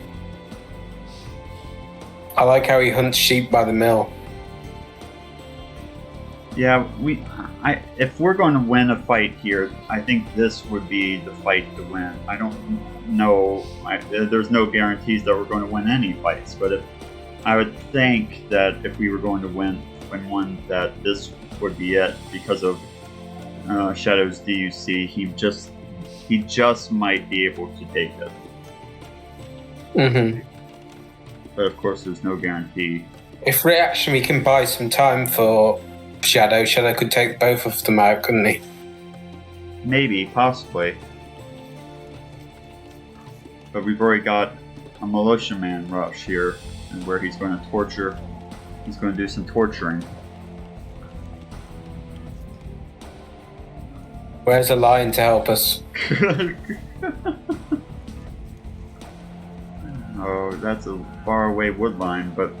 I like how he hunts sheep by the mill. Yeah, if we're going to win a fight here, I think this would be the fight to win. I don't know. There's no guarantees that we're going to win any fights, but I would think that if we were going to win one, that this would be it, because of Shadow's DUC. He just might be able to take it. Mm-hmm. But of course, there's no guarantee. If Reactionary can buy some time for Shadow. Shadow could take both of them out, couldn't he? Maybe, possibly. But we've already got a militia man rush here, and where he's going to torture. He's going to do some torturing. Where's the lion to help us? Oh, that's a faraway wood line, but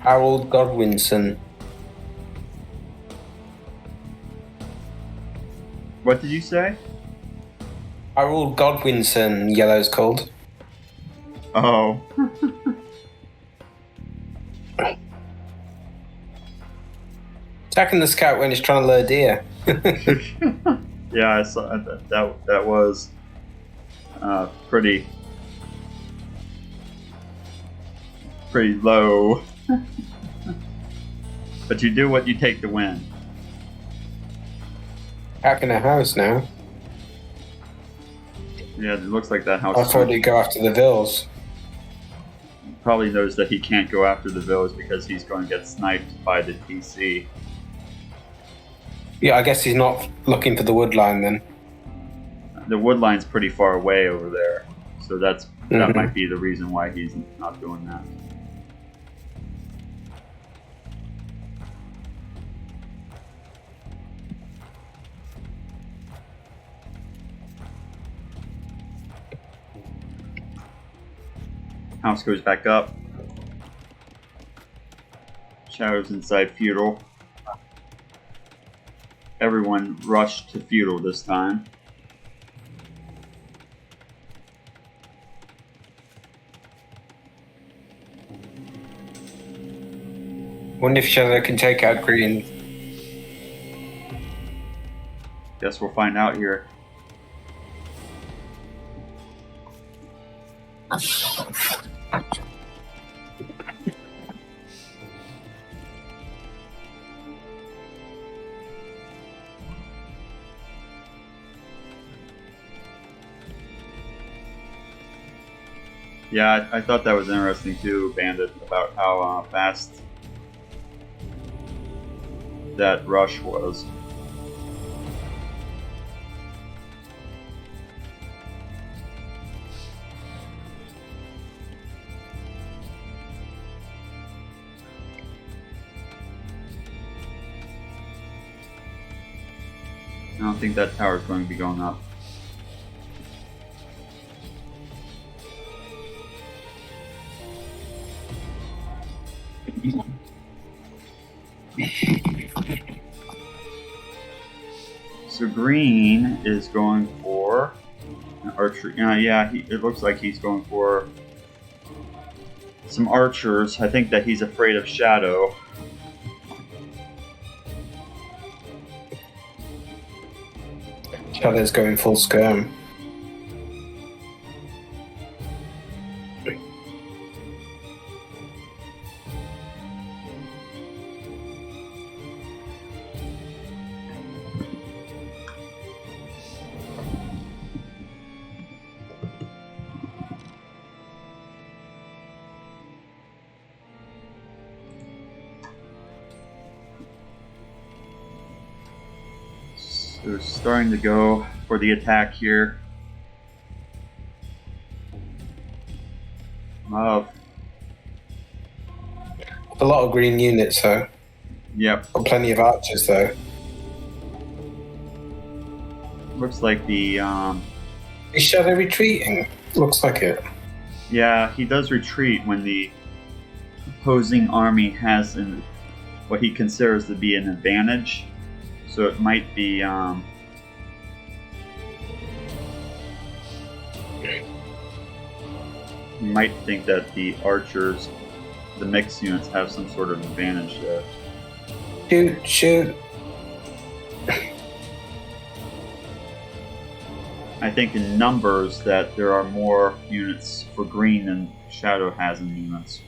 Harold Godwinson. what did you say? Harold Godwinson, Yellow's called. Oh. Attacking the scout when he's trying to lure deer. Yeah, I saw that was pretty low. But you do what you take to win. Attacking a house now. Yeah, it looks like that house I thought he'd go after the vills. probably knows that he can't go after the villas because he's going to get sniped by the TC. Yeah, I guess he's not looking for the wood line then. The wood line's pretty far away over there, so that might be the reason why he's not doing that. House goes back up. Shadows inside feudal. Everyone rushed to feudal this time. Wonder if Shadow can take out green. Guess we'll find out here. Yeah, I thought that was interesting too, Bandit, about how fast that rush was. I don't think that tower is going to be going up. So green is going for an archery. Yeah, it looks like he's going for some archers. I think that he's afraid of Shadow. Shadow's going full skirm. They're starting to go for the attack here. A lot of green units though. Yep. Got plenty of archers though. Looks like the Is Shadow retreating? Looks like it. yeah, he does retreat when the opposing army has what he considers to be an advantage. So it might be you might think that the archers, the mixed units, have some sort of advantage there. Shoot. I think in numbers that there are more units for green than Shadow has in units.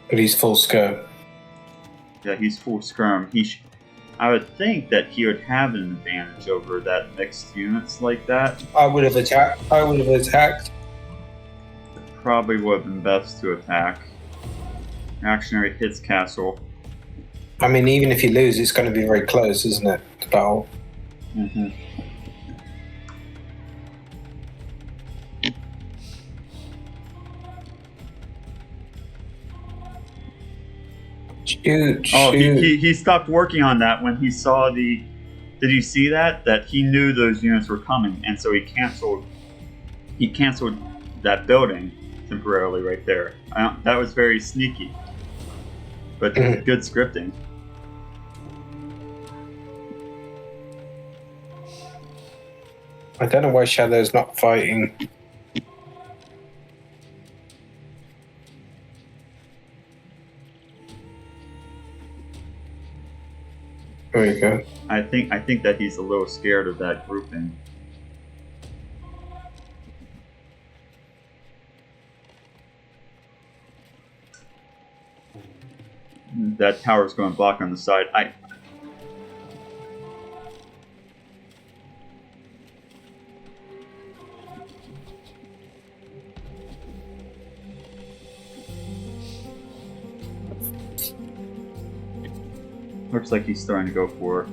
But he's full skirm. Yeah, he's full skirm. I would think that he would have an advantage over that mixed units like that. I would have attacked. Probably would have been best to attack. Reactionary hits castle. I mean, even if you lose, it's going to be very close, isn't it? The battle. Mm-hmm. Shoot. Oh, he stopped working on that when he saw the. Did you see that? That he knew those units were coming, and so he canceled. He canceled that building temporarily right there. That was very sneaky, but good scripting. I don't know why Shadow's not fighting. There you go. I think that he's a little scared of that grouping. That tower's going to block on the side. Looks like he's starting to go for it.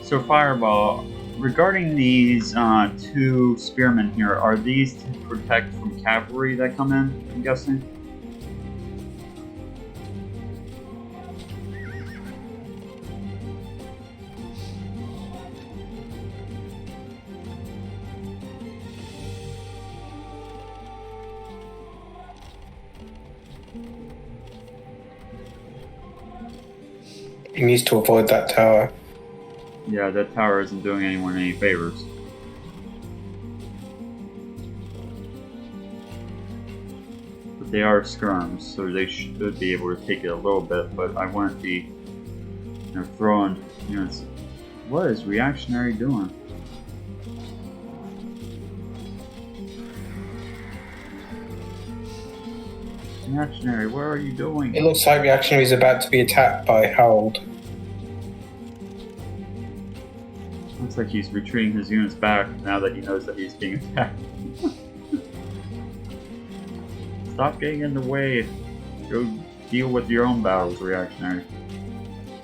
So Fireball, regarding these two spearmen here, are these to protect from cavalry that come in, I'm guessing? He needs to avoid that tower. Yeah, that tower isn't doing anyone any favors. But they are skirms, so they should be able to take it a little bit, but I wouldn't be throwing units. What is Reactionary doing? Reactionary, what are you doing? It looks like Reactionary is about to be attacked by Harold. Looks like he's retreating his units back now that he knows that he's being attacked. Stop getting in the way. Go deal with your own battles, Reactionary.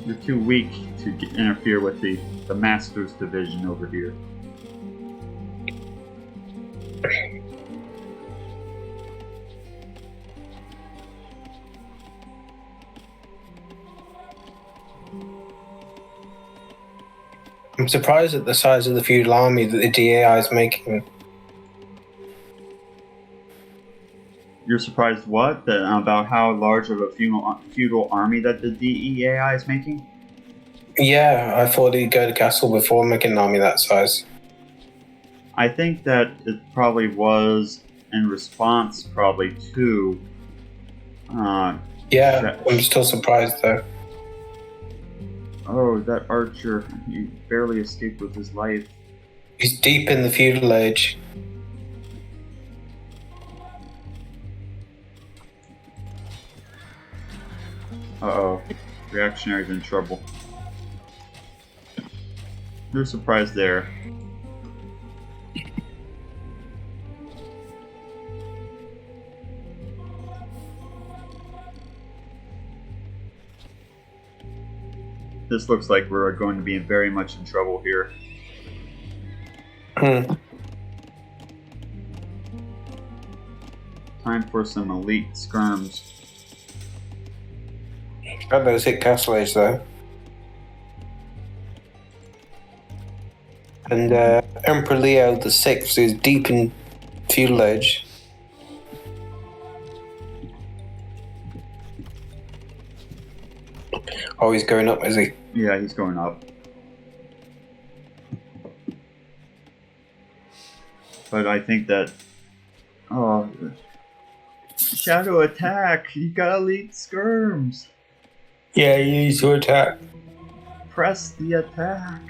You're too weak to interfere with the Master's division over here. I'm surprised at the size of the feudal army that the DAI is making. You're surprised what? About how large of a feudal army that the DEAI is making? Yeah, I thought he'd go to castle before making an army that size. I think that it probably was in response probably to... yeah, I'm still surprised though. Oh, that archer, he barely escaped with his life. He's deep in the feudal age. Uh-oh, Reactionary's in trouble. No surprise there. This looks like we're going to be very much in trouble here. Time for some elite skirms. Got those hit castle age though. And Emperor Leo the Sixth, who's deep in feudal age. Oh, he's going up, is he? Yeah, he's going up. But I think that... Oh... Shadow attack! You gotta lead skirms! Yeah, you need to attack. Press the attack!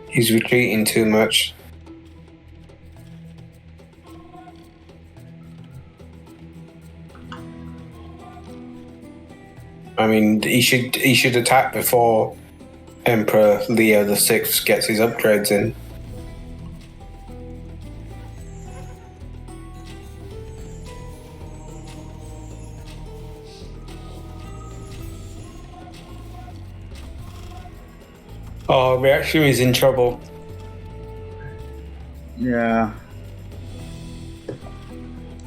He's retreating too much. I mean, he should attack before Emperor Leo the Sixth gets his upgrades in. Oh, Reactionary is in trouble. Yeah.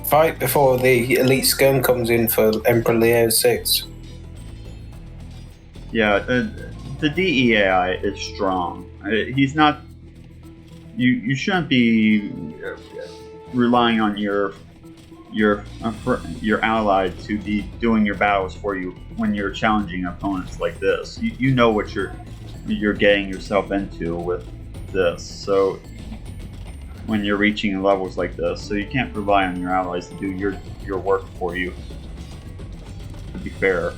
Fight before the elite scum comes in for Emperor Leo VI. Yeah, the DEAI is strong. He's not... You shouldn't be relying on your ally to be doing your battles for you when you're challenging opponents like this. You know what you're getting yourself into with this. So when you're reaching levels like this, so you can't rely on your allies to do your work for you. To be fair,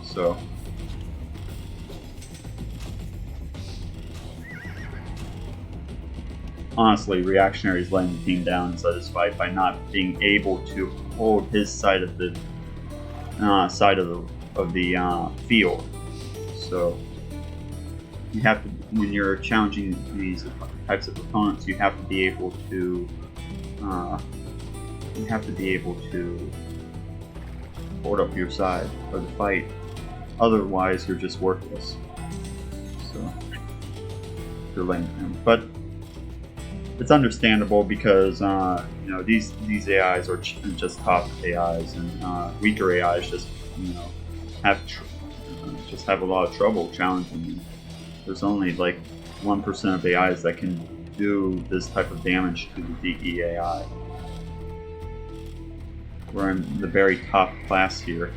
so. Honestly, Reactionary is letting the team down inside this fight by not being able to hold his side of the field. So you have to, when you're challenging these types of opponents, you have to be able to hold up your side of the fight. Otherwise, you're just worthless. So you're letting him, but. It's understandable because these AIs are just top AIs, and weaker AIs just have a lot of trouble challenging them. There's only like 1% of AIs that can do this type of damage to the DEAI. We're in the very top class here.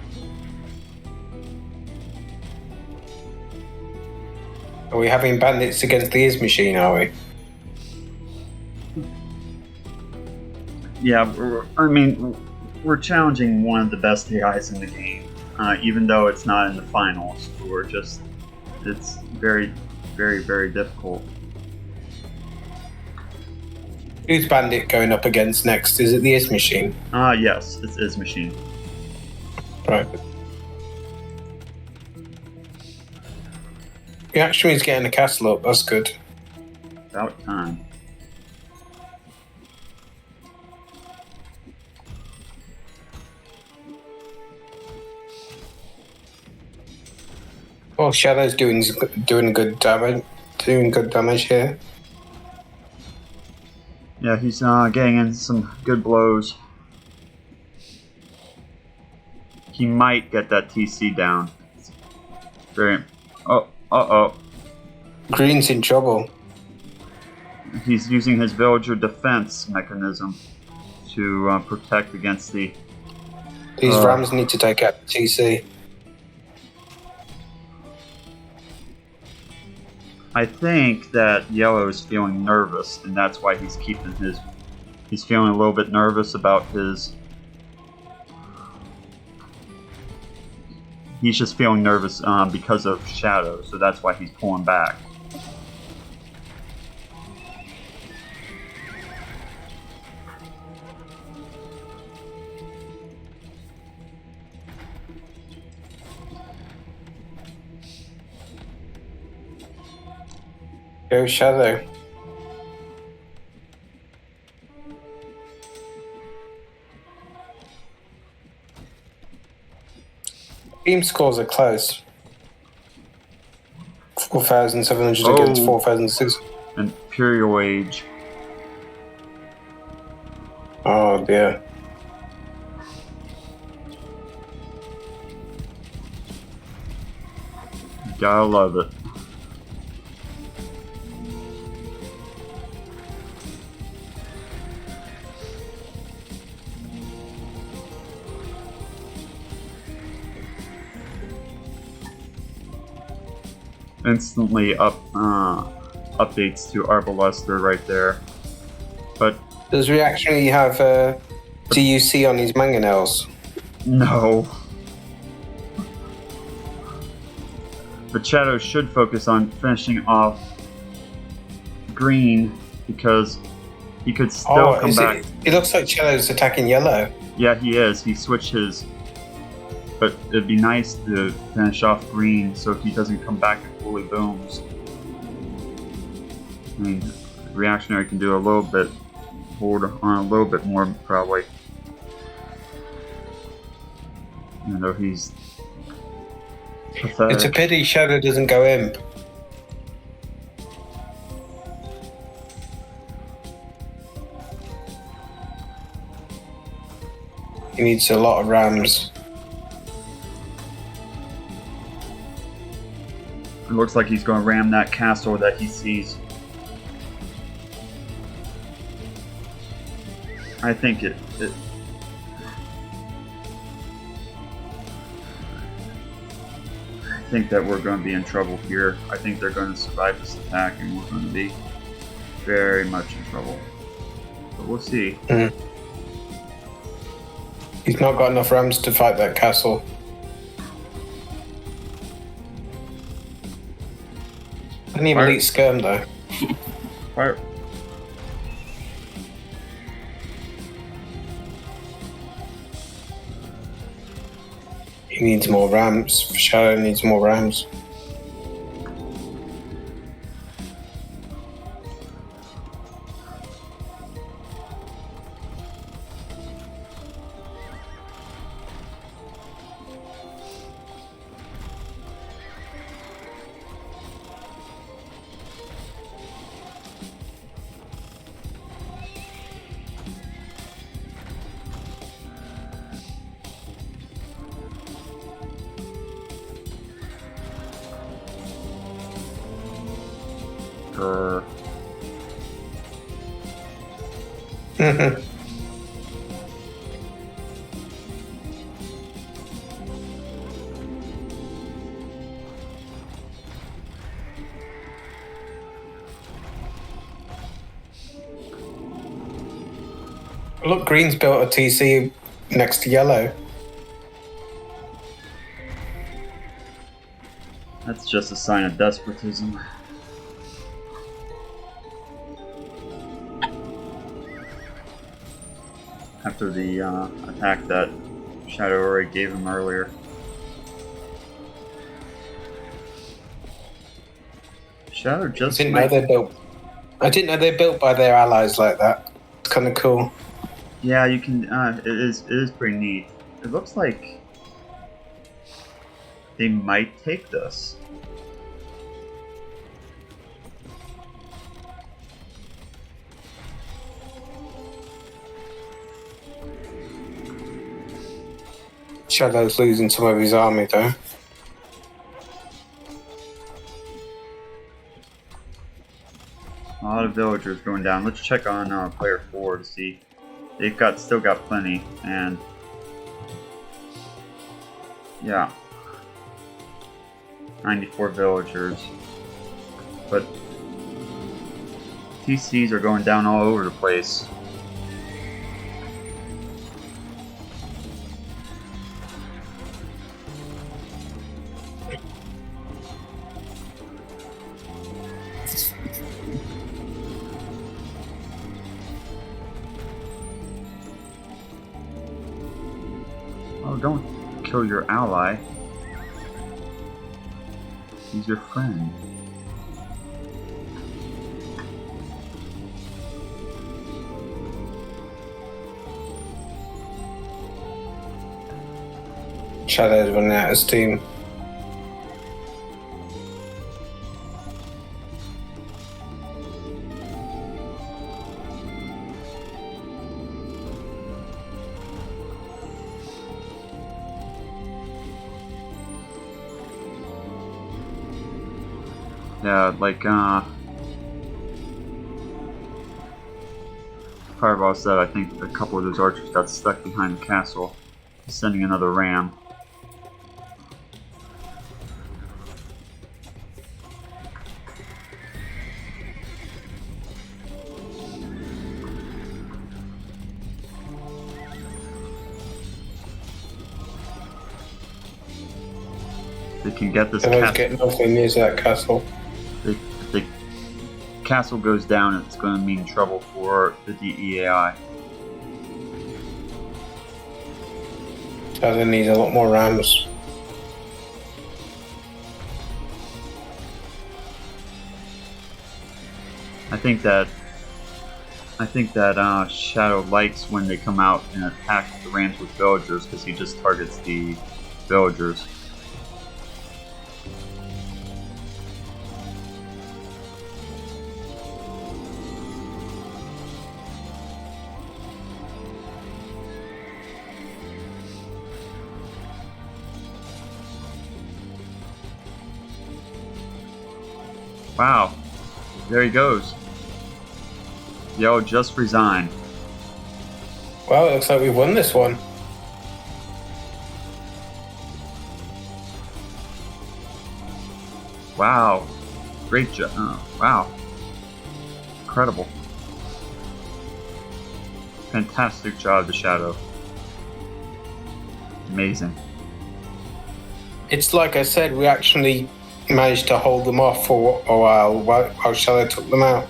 Are we having bandits against the Is machine, are we? Yeah, we're challenging one of the best AIs in the game, even though it's not in the finals. It's very, very, very difficult. Who's bandit going up against next? Is it the Is machine? Yes, it's Is machine. Right. Reactionary's getting a castle up. That's good. About time. Oh, Shadow's doing good damage. Doing good damage here. Yeah, he's getting in some good blows. He might get that TC down. Very. Oh. Green's in trouble. He's using his villager defense mechanism to protect against the. These Rams need to take out the TC. I think that Yellow is feeling nervous, and that's why he's keeping his. He's feeling a little bit nervous about his. He's just feeling nervous because of Shadow, so that's why he's pulling back. Go Shadow. Team scores are close. 4,700 against 4,600. Imperial Age. Oh dear. Gotta love it. instantly updates to Arbalester right there. But does Reactionary have DUC on his mangonels? no. But Shadow should focus on finishing off green because he could still come back. It looks like Shadow's attacking yellow. Yeah, he is. He switched his. But it'd be nice to finish off green so he doesn't come back and fully booms. I mean, Reactionary can do a little bit, hold on a little bit more probably. Even though he's pathetic. It's a pity Shadow doesn't go in. He needs a lot of rams. It looks like he's going to ram that castle that he sees. I think I think that we're going to be in trouble here. I think they're going to survive this attack and we're going to be very much in trouble. But we'll see. Mm-hmm. He's not got enough rams to fight that castle. I need elite skirm though. Fire. He needs more rams. Shadow needs more rams. Look, green's built a TC next to yellow. That's just a sign of despotism. After the attack that Shadow already gave him earlier. Shadow just I didn't know they built by their allies like that. It's kind of cool. Yeah, you can. It is pretty neat. It looks like they might take this. Shadow's losing some of his army though. A lot of villagers going down. Let's check on player 4 to see. They've still got plenty, and yeah, 94 villagers. But TCs are going down all over the place. Oh, don't kill your ally. He's your friend. Shadow's running out of steam. Yeah, like, Fireball said, I think a couple of those archers got stuck behind the castle, sending another ram. They can get this Everyone's castle. getting nothing near that castle. If the castle goes down, it's going to mean trouble for the DEAI. So they need a lot more rams. I think that Shadow likes when they come out and attack the ranch with villagers because he just targets the villagers. Wow, there he goes. Yo, just resigned. Well, it looks like we won this one. Wow, great job. Wow, incredible. Fantastic job, the Shadow. Amazing. It's like I said, we actually managed to hold them off for a while Shadow took them out.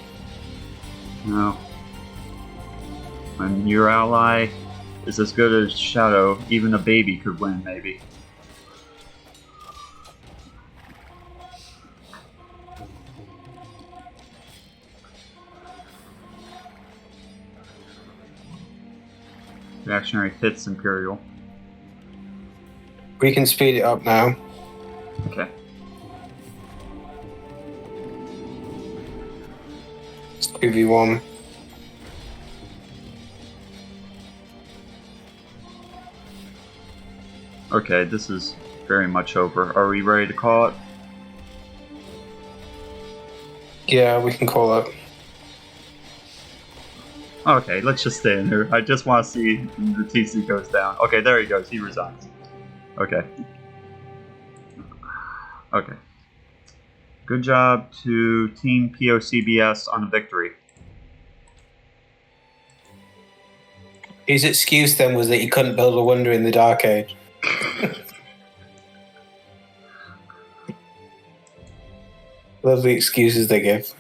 No. When your ally is as good as Shadow, even a baby could win, maybe. Reactionary hits Imperial. We can speed it up now. Okay. It's 2v1. Okay, this is very much over. Are we ready to call it? Yeah, we can call it. Okay, let's just stay in there. I just want to see the TC goes down. Okay, there he goes. He resigns. Okay. Okay. Good job to Team PoCBS on the victory. His excuse then was that he couldn't build a wonder in the Dark Age. Those are the excuses they give.